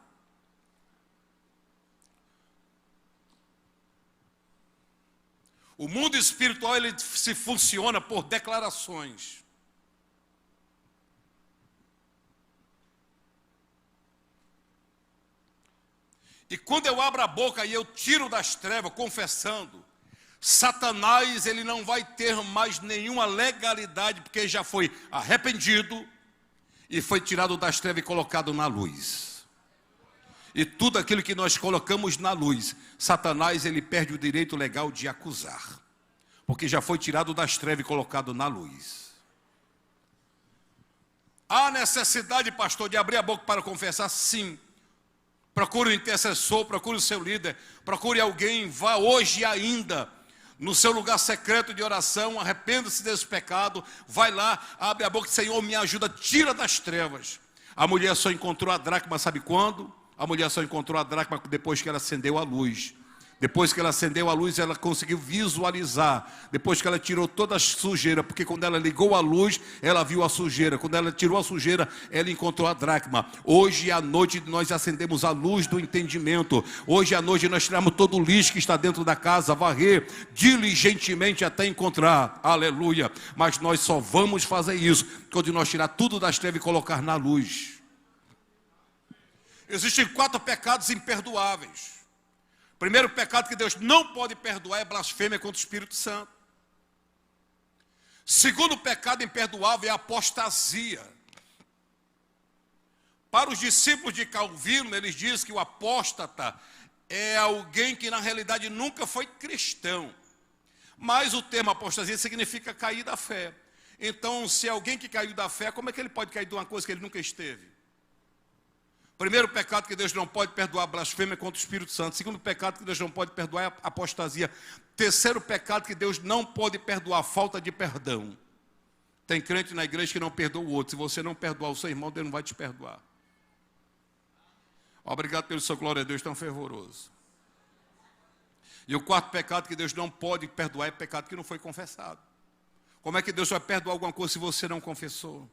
O mundo espiritual, ele se funciona por declarações. E quando eu abro a boca e eu tiro das trevas, confessando, Satanás, ele não vai ter mais nenhuma legalidade, porque já foi arrependido e foi tirado das trevas e colocado na luz. E tudo aquilo que nós colocamos na luz, Satanás, ele perde o direito legal de acusar, porque já foi tirado das trevas e colocado na luz. Há necessidade, pastor, de abrir a boca para confessar? Sim. Procure um intercessor, procure o seu líder, procure alguém, vá hoje ainda no seu lugar secreto de oração, arrependa-se desse pecado, vai lá, abre a boca e diz: Senhor, me ajuda, tira das trevas. A mulher só encontrou a dracma, sabe quando? A mulher só encontrou a dracma depois que ela acendeu a luz. Depois que ela acendeu a luz, ela conseguiu visualizar. Depois que ela tirou toda a sujeira, porque quando ela ligou a luz, ela viu a sujeira. Quando ela tirou a sujeira, ela encontrou a dracma. Hoje à noite nós acendemos a luz do entendimento. Hoje à noite nós tiramos todo o lixo que está dentro da casa, varrer diligentemente até encontrar. Aleluia. Mas nós só vamos fazer isso quando nós tirar tudo das trevas e colocar na luz. Existem 4 pecados imperdoáveis. Primeiro pecado que Deus não pode perdoar é blasfêmia contra o Espírito Santo. Segundo pecado imperdoável é a apostasia. Para os discípulos de Calvino, eles dizem que o apóstata é alguém que na realidade nunca foi cristão. Mas o termo apostasia significa cair da fé. Então, se alguém que caiu da fé, como é que ele pode cair de uma coisa que ele nunca esteve? Primeiro pecado que Deus não pode perdoar, blasfêmia contra o Espírito Santo. Segundo pecado que Deus não pode perdoar é apostasia. Terceiro pecado que Deus não pode perdoar, falta de perdão. Tem crente na igreja que não perdoa o outro. Se você não perdoar o seu irmão, Deus não vai te perdoar. Obrigado pelo seu glória a Deus tão fervoroso. E o quarto pecado que Deus não pode perdoar é pecado que não foi confessado. Como é que Deus vai perdoar alguma coisa se você não confessou?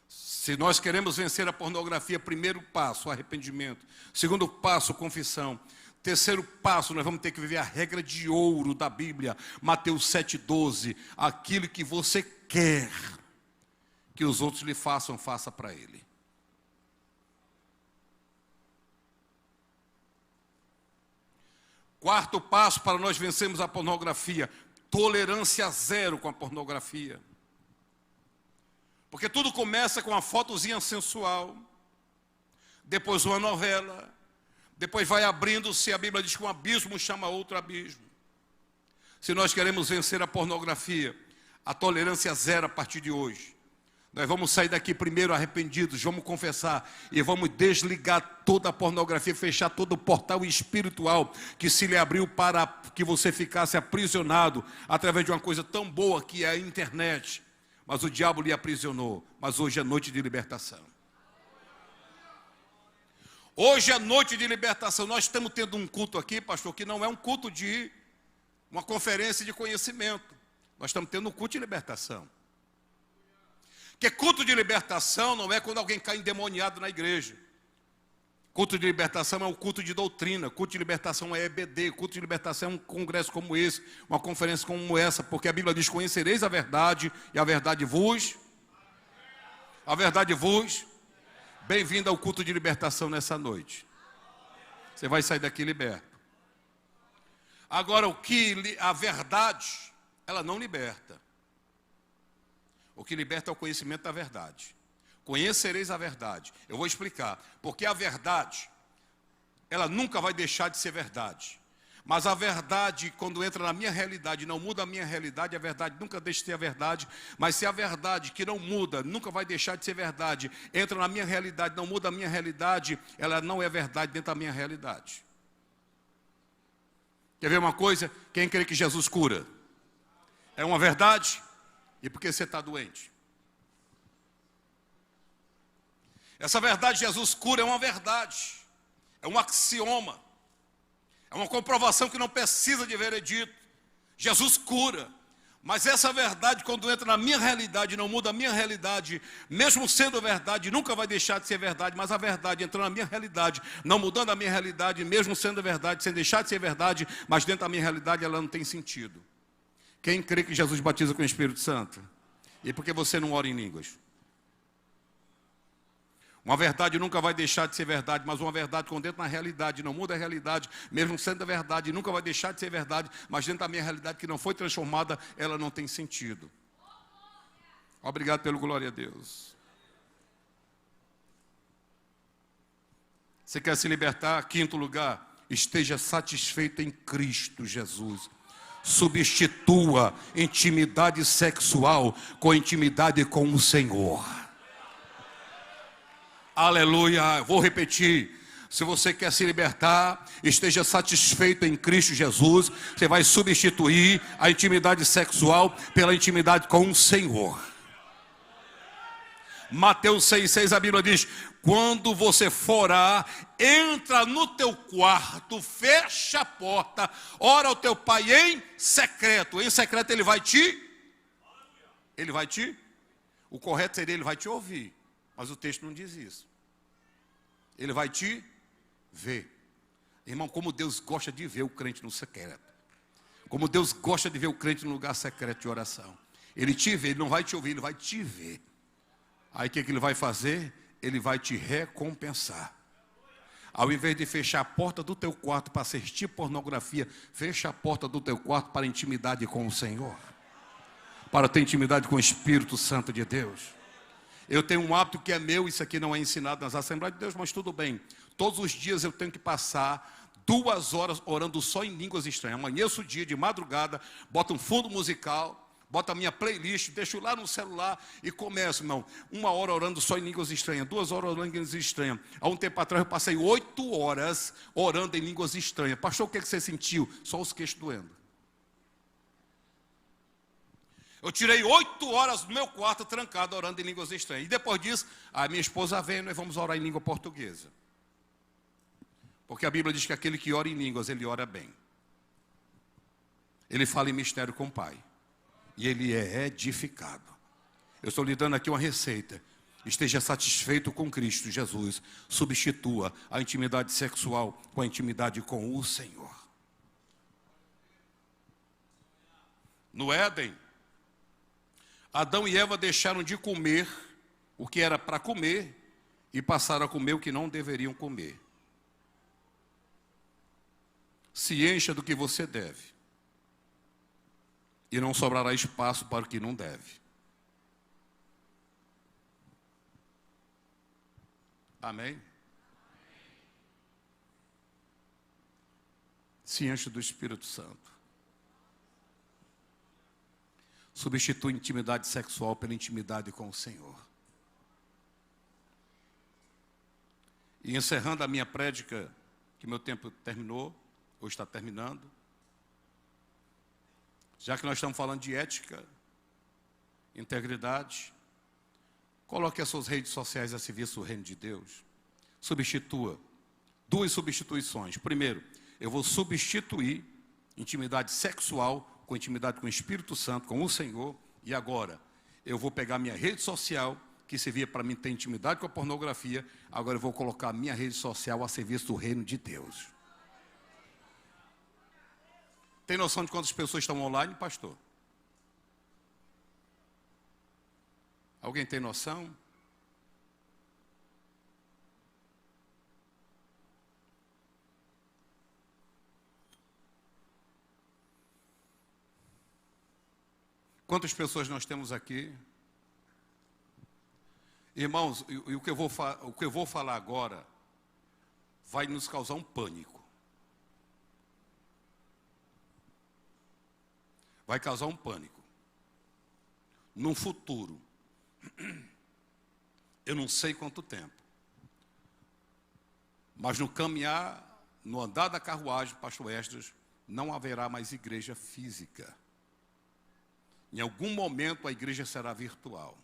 Se nós queremos vencer a pornografia, primeiro passo, arrependimento. Segundo passo, confissão. Terceiro passo, nós vamos ter que viver a regra de ouro da Bíblia. Mateus 7,12. Aquilo que você quer que os outros lhe façam, faça para ele. Quarto passo para nós vencermos a pornografia. Tolerância zero com a pornografia. Porque tudo começa com uma fotozinha sensual, depois uma novela, depois vai abrindo-se, a Bíblia diz que um abismo chama outro abismo. Se nós queremos vencer a pornografia, a tolerância zero a partir de hoje. Nós vamos sair daqui primeiro arrependidos, vamos confessar e vamos desligar toda a pornografia, fechar todo o portal espiritual que se lhe abriu para que você ficasse aprisionado através de uma coisa tão boa que é a internet. Mas o diabo lhe aprisionou, mas hoje é noite de libertação. Hoje é noite de libertação. Nós estamos tendo um culto aqui, pastor, que não é um culto de uma conferência de conhecimento. Nós estamos tendo um culto de libertação. Porque culto de libertação não é quando alguém cai endemoniado na igreja. Culto de libertação é um culto de doutrina. Culto de libertação é EBD. Culto de libertação é um congresso como esse, uma conferência como essa, porque a Bíblia diz: conhecereis a verdade e a verdade vos. A verdade vos. Bem-vindo ao culto de libertação nessa noite. Você vai sair daqui liberto. Agora, a verdade, ela não liberta. O que liberta é o conhecimento da verdade. Conhecereis a verdade. Eu vou explicar. Porque a verdade, ela nunca vai deixar de ser verdade. Mas a verdade, quando entra na minha realidade, não muda a minha realidade, a verdade nunca deixa de ser a verdade. Mas se a verdade que não muda, nunca vai deixar de ser verdade, entra na minha realidade, não muda a minha realidade, ela não é verdade dentro da minha realidade. Quer ver uma coisa? Quem crê que Jesus cura? É uma verdade? E por que você está doente? Essa verdade, Jesus cura, é uma verdade. É um axioma. É uma comprovação que não precisa de veredito. Jesus cura. Mas essa verdade, quando entra na minha realidade, não muda a minha realidade, mesmo sendo verdade, nunca vai deixar de ser verdade. Mas a verdade entrando na minha realidade, não mudando a minha realidade, mesmo sendo verdade, sem deixar de ser verdade, mas dentro da minha realidade ela não tem sentido. Quem crê que Jesus batiza com o Espírito Santo? E por que você não ora em línguas? Uma verdade nunca vai deixar de ser verdade, mas uma verdade quando entra na realidade, não muda a realidade, mesmo sendo verdade, nunca vai deixar de ser verdade, mas dentro da minha realidade que não foi transformada, ela não tem sentido. Obrigado pelo glória a Deus. Você quer se libertar? Quinto lugar, esteja satisfeito em Cristo Jesus. Substitua intimidade sexual com intimidade com o Senhor. Aleluia, vou repetir. Se você quer se libertar, esteja satisfeito em Cristo Jesus. Você vai substituir a intimidade sexual pela intimidade com o Senhor. Mateus 6,6, a Bíblia diz: quando você for orar, entra no teu quarto, fecha a porta, ora ao teu pai em secreto. Em secreto ele vai te... O correto seria ele vai te ouvir. Mas o texto não diz isso. Ele vai te ver. Irmão, como Deus gosta de ver o crente no secreto. Como Deus gosta de ver o crente no lugar secreto de oração. Ele te vê, ele não vai te ouvir, ele vai te ver. Aí o que ele vai fazer? Ele vai te recompensar. Ao invés de fechar a porta do teu quarto para assistir pornografia, fecha a porta do teu quarto para intimidade com o Senhor. Para ter intimidade com o Espírito Santo de Deus. Eu tenho um hábito que é meu, isso aqui não é ensinado nas Assembleias de Deus, mas tudo bem. Todos os dias eu tenho que passar 2 horas orando só em línguas estranhas. Amanheço o dia de madrugada, boto um fundo musical, boto a minha playlist, deixo lá no celular e começo, irmão. 1 hora orando só em línguas estranhas, 2 horas orando em línguas estranhas. Há um tempo atrás eu passei 8 horas orando em línguas estranhas. Pastor, o que você sentiu? Só os queixos doendo. Eu tirei 8 horas do meu quarto trancado orando em línguas estranhas. E depois disso, a minha esposa veio e nós vamos orar em língua portuguesa. Porque a Bíblia diz que aquele que ora em línguas, ele ora bem. Ele fala em mistério com o Pai. E ele é edificado. Eu estou lhe dando aqui uma receita. Esteja satisfeito com Cristo Jesus. Substitua a intimidade sexual com a intimidade com o Senhor. No Éden, Adão e Eva deixaram de comer o que era para comer e passaram a comer o que não deveriam comer. Se encha do que você deve e não sobrará espaço para o que não deve. Amém? Se enche do Espírito Santo. Substitui intimidade sexual pela intimidade com o Senhor. E encerrando a minha prédica, que meu tempo terminou, ou está terminando, já que nós estamos falando de ética, integridade, coloque as suas redes sociais a serviço do reino de Deus. Substitua. 2 substituições. Primeiro, eu vou substituir intimidade sexual com intimidade com o Espírito Santo, com o Senhor. E agora, eu vou pegar minha rede social, que servia para mim ter intimidade com a pornografia. Agora eu vou colocar a minha rede social a serviço do reino de Deus. Tem noção de quantas pessoas estão online, pastor? Alguém tem noção? Quantas pessoas nós temos aqui? Irmãos, e o que eu vou falar agora vai nos causar um pânico. Vai causar um pânico. Num futuro, eu não sei quanto tempo, mas no caminhar, no andar da carruagem, pastor Esdras, não haverá mais igreja física. Em algum momento a igreja será virtual.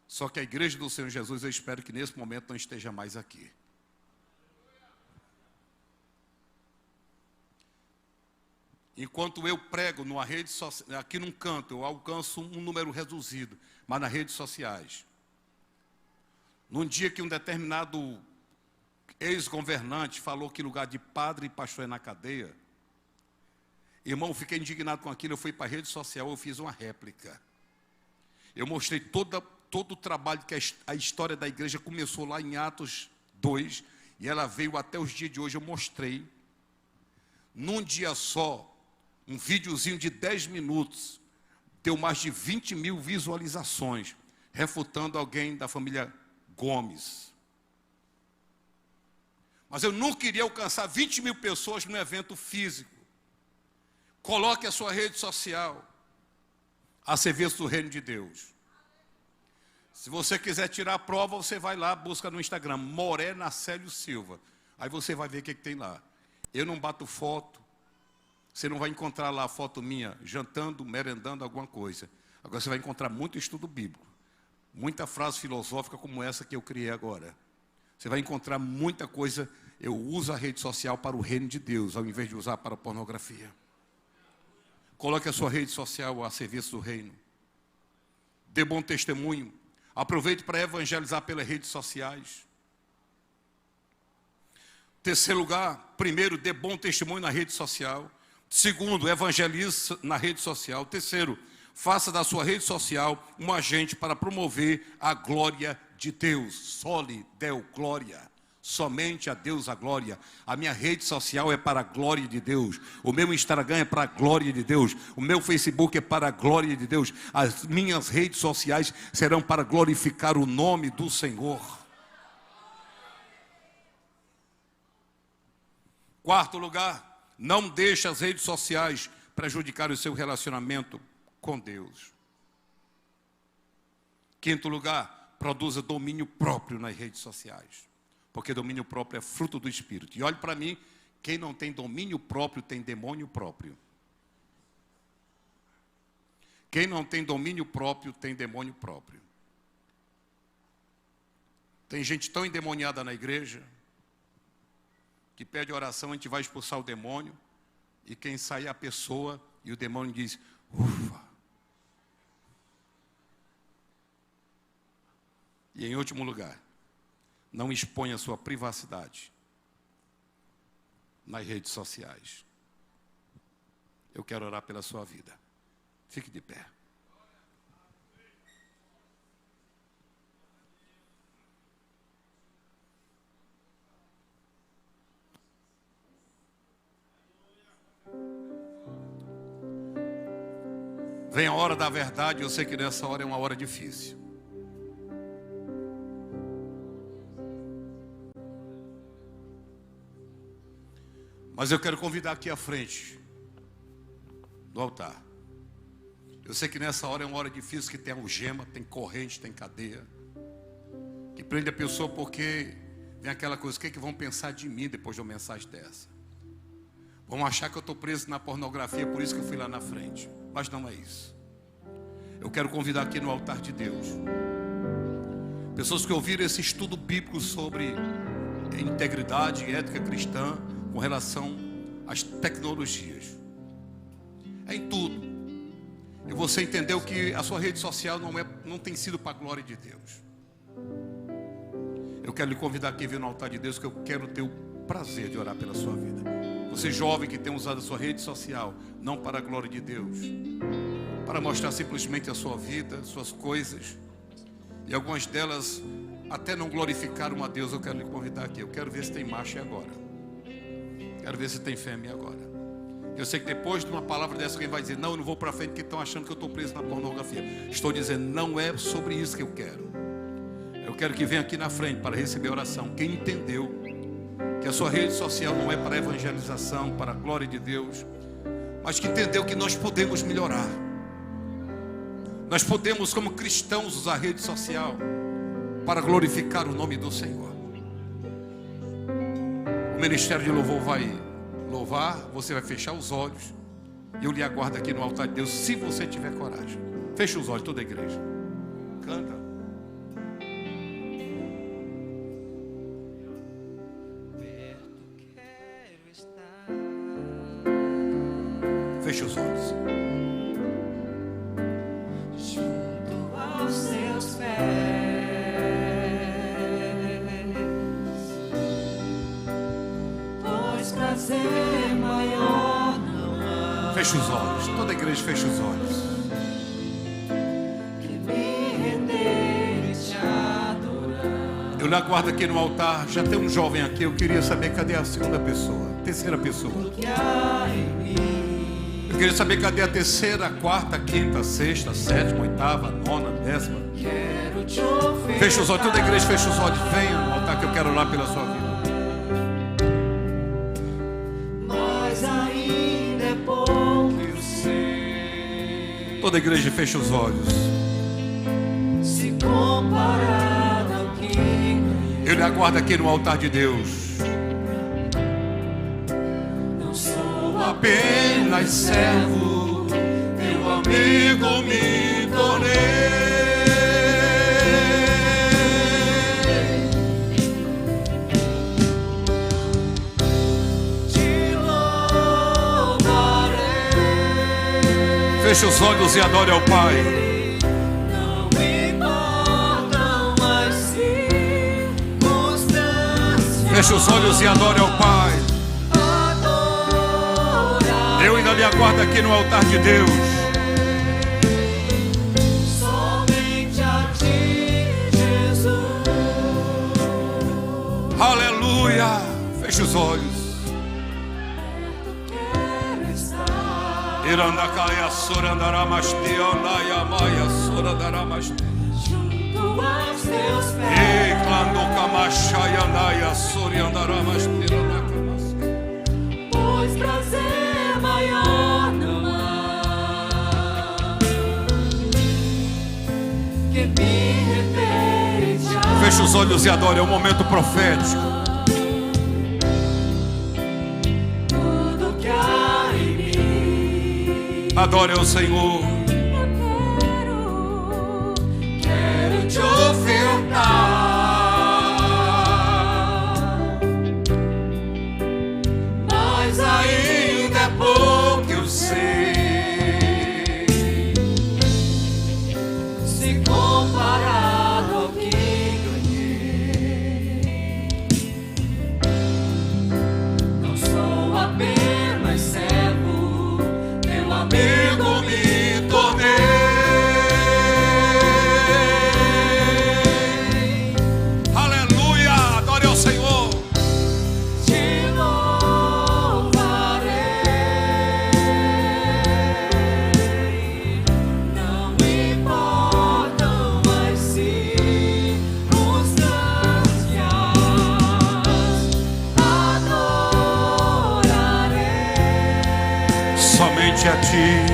Só que a igreja do Senhor Jesus, eu espero que nesse momento não esteja mais aqui. Enquanto eu prego numa rede social, aqui num canto, eu alcanço um número reduzido, mas nas redes sociais. Num dia que um determinado ex-governante falou que lugar de padre e pastor é na cadeia, irmão, fiquei indignado com aquilo, eu fui para a rede social, eu fiz uma réplica. Eu mostrei todo o trabalho que a história da igreja começou lá em Atos 2, e ela veio até os dias de hoje, eu mostrei. Num dia só, um videozinho de 10 minutos, deu mais de 20 mil visualizações, refutando alguém da família Gomes. Mas eu não queria alcançar 20 mil pessoas num evento físico. Coloque a sua rede social a serviço do reino de Deus. Se você quiser tirar a prova, você vai lá, busca no Instagram, Moré Nacélio Silva. Aí você vai ver o que tem lá. Eu não bato foto. Você não vai encontrar lá a foto minha jantando, merendando alguma coisa. Agora você vai encontrar muito estudo bíblico. Muita frase filosófica como essa que eu criei agora. Você vai encontrar muita coisa. Eu uso a rede social para o reino de Deus, ao invés de usar para a pornografia. Coloque a sua rede social a serviço do reino. Dê bom testemunho. Aproveite para evangelizar pelas redes sociais. Terceiro lugar, primeiro, dê bom testemunho na rede social. Segundo, evangelize na rede social. Terceiro, faça da sua rede social um agente para promover a glória de Deus. Soli Deo glória. Somente a Deus a glória. A minha rede social é para a glória de Deus. O meu Instagram é para a glória de Deus. O meu Facebook é para a glória de Deus. As minhas redes sociais serão para glorificar o nome do Senhor. Quarto lugar, não deixe as redes sociais prejudicar o seu relacionamento com Deus. Quinto lugar, produza domínio próprio nas redes sociais. Porque domínio próprio é fruto do Espírito. E olhe para mim, quem não tem domínio próprio tem demônio próprio. Quem não tem domínio próprio tem demônio próprio. Tem gente tão endemoniada na igreja que pede oração, a gente vai expulsar o demônio, e quem sai é a pessoa, e o demônio diz, ufa. E em último lugar, não exponha a sua privacidade nas redes sociais. Eu quero orar pela sua vida. Fique de pé. Vem a hora da verdade, eu sei que nessa hora é uma hora difícil. Mas eu quero convidar aqui à frente do altar. Eu sei que nessa hora é uma hora difícil, que tem algema, tem corrente, tem cadeia, que prende a pessoa porque vem aquela coisa: o que é que vão pensar de mim depois de uma mensagem dessa? Vão achar que eu estou preso na pornografia, por isso que eu fui lá na frente. Mas não é isso. Eu quero convidar aqui no altar de Deus pessoas que ouviram esse estudo bíblico sobre integridade e ética cristã com relação às tecnologias. É em tudo. E você entendeu que a sua rede social não tem sido para a glória de Deus. Eu quero lhe convidar aqui a vir no altar de Deus, que eu quero ter o prazer de orar pela sua vida. Você jovem que tem usado a sua rede social não para a glória de Deus, para mostrar simplesmente a sua vida, suas coisas, e algumas delas até não glorificaram a Deus. Eu quero lhe convidar aqui. Eu quero ver se tem marcha agora. Quero ver se tem fé em mim agora. Eu sei que depois de uma palavra dessa alguém vai dizer: não, eu não vou para frente porque estão achando que eu estou preso na pornografia. Estou dizendo, não é sobre isso que eu quero. Eu quero que venha aqui na frente para receber a oração quem entendeu que a sua rede social não é para evangelização, para a glória de Deus, mas que entendeu que nós podemos melhorar. Nós podemos, como cristãos, usar a rede social para glorificar o nome do Senhor. O ministério de louvor vai louvar, você vai fechar os olhos, e eu lhe aguardo aqui no altar de Deus, se você tiver coragem. Feche os olhos, toda a igreja. Canta. Feche os olhos. Junto aos seus pés, pois prazer maior não há. Feche os olhos, toda a igreja feche os olhos. Que me render e te adorar. Eu lhe aguardo aqui no altar. Já tem um jovem aqui, eu queria saber cadê a segunda pessoa, terceira pessoa. Que há em mim. Eu queria saber cadê a terceira, a quarta, a quinta, a sexta, a sétima, a oitava, a nona, a 10ª. Quero te ofertar. Feche os olhos, toda a igreja feche os olhos. Venha no altar que eu quero orar pela sua vida. Mas ainda é pouco, eu sei. Toda a igreja feche os olhos. Se comparado ao que Eu lhe aguardo aqui no altar de Deus. não sou Apenas servo, teu amigo me tornei. te louvarei. Feche os olhos e adore ao Pai. Não importam as circunstâncias. Feche os olhos e adore ao Pai. Eu ainda lhe aguardo aqui no altar de Deus. Somente a ti, Jesus. Aleluia. Feche os olhos. Quero estar Irandakaya sorandaramasti andaya maya sorandaramasti. junto aos teus pés. E clando kamashaya andaya soriandaramasti ranakamas. Pois prazer maior não há. Que me reter e te Feche os olhos e adore, é um momento profético. tudo que há em mim. Adore ao Senhor. Quero te ofertar. Mas ainda é pouco, eu sei. Se comparado ao que ganhei, não sou apenas servo, teu amigo me somente a Ti.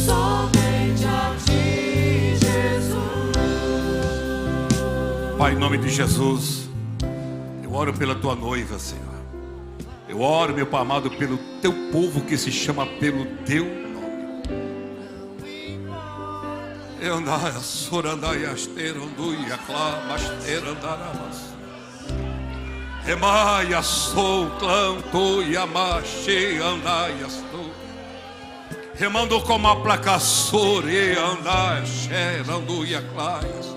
Somente a Ti, Jesus. Pai, em nome de Jesus, eu oro pela Tua noiva, Senhor. Eu oro, meu Pai amado, pelo Teu povo que se chama pelo Teu nome. Andai, sorandai, asteranduia, clamasterandarabas. Remai, assou, clanto, yamache, andai, astou. Remando como a placa sore, andai, xeranduia, claias.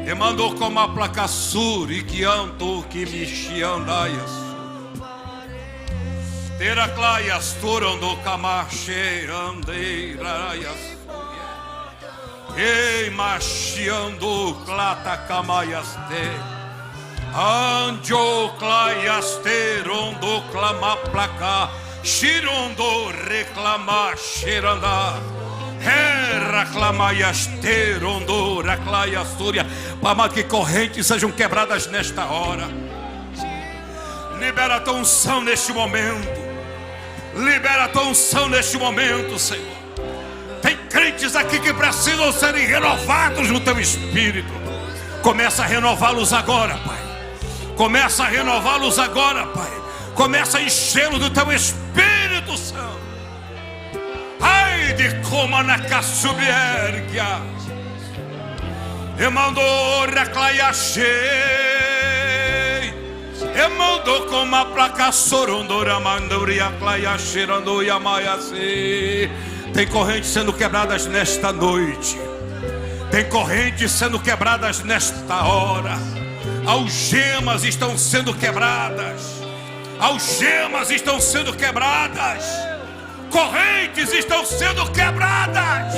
Remando como a placa suri, que anto, que mexi, andai, astou. Tera claias, turando, camache, andeiraias. Ei, machiando, clata, camaiaste. Anjo, claiaste, rondo, clama, placa. Xirondo, reclama, xeranda. Reclamaiaste, rondo, reclaiastúria. Para que correntes sejam quebradas nesta hora. Libera a tua unção neste momento. Libera a tua unção neste momento, Senhor. Tem crentes aqui que precisam serem renovados no Teu Espírito. Começa a renová-los agora, Pai. Começa a renová-los agora, Pai. Começa a enchê-los do Teu Espírito Santo. Ai de como na caçubiergia. Emandou reclaiachei. Emandou como a placa sorondora mandoria claiacheirando yamaiasi. Tem correntes sendo quebradas nesta noite. Tem correntes sendo quebradas nesta hora. Algemas estão sendo quebradas. Algemas estão sendo quebradas. Correntes estão sendo quebradas.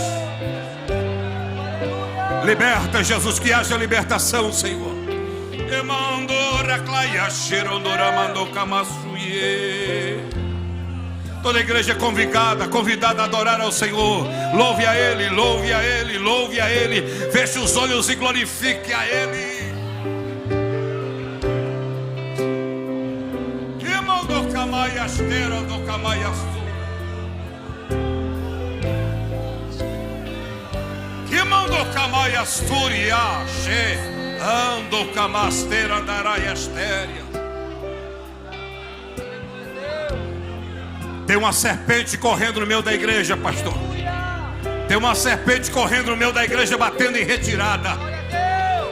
Liberta, Jesus, que haja libertação, Senhor. Emandora claia xerondora mandou camassuie. Toda a igreja é convidada a adorar ao Senhor. Louve a Ele, louve a Ele, louve a Ele. Feche os olhos e glorifique a Ele. Que mandou camaiasteira do camaiastu. Que mandou camaiasturia, che ando camasteira andarai astéria. Tem uma serpente correndo no meio da igreja, pastor. Tem uma serpente correndo no meio da igreja, batendo em retirada.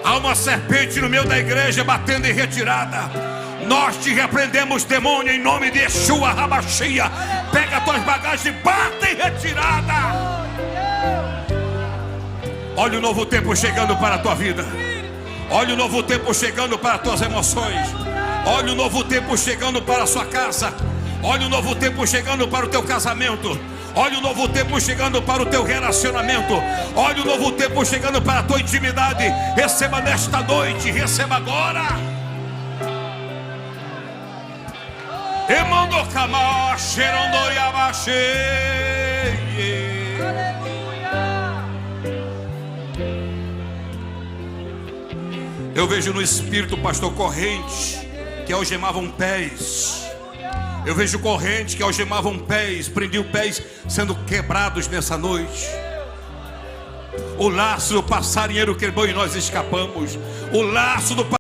Há uma serpente no meio da igreja, batendo em retirada. Nós te repreendemos, demônio, em nome de Yeshua Rabashia. Pega as tuas bagagens e bata em retirada. Olha o novo tempo chegando para a tua vida. Olha o novo tempo chegando para as tuas emoções. Olha o novo tempo chegando para a sua casa. Olha o novo tempo chegando para o teu casamento. Olha o novo tempo chegando para o teu relacionamento. Olha o novo tempo chegando para a tua intimidade. Receba nesta noite, receba agora. Emando kama cherondo yabache. Eu vejo no espírito, pastor, correntes que algemavam pés. Eu vejo correntes que algemavam pés, prendiam pés sendo quebrados nessa noite. O laço do passarinheiro quebrou e nós escapamos. O laço do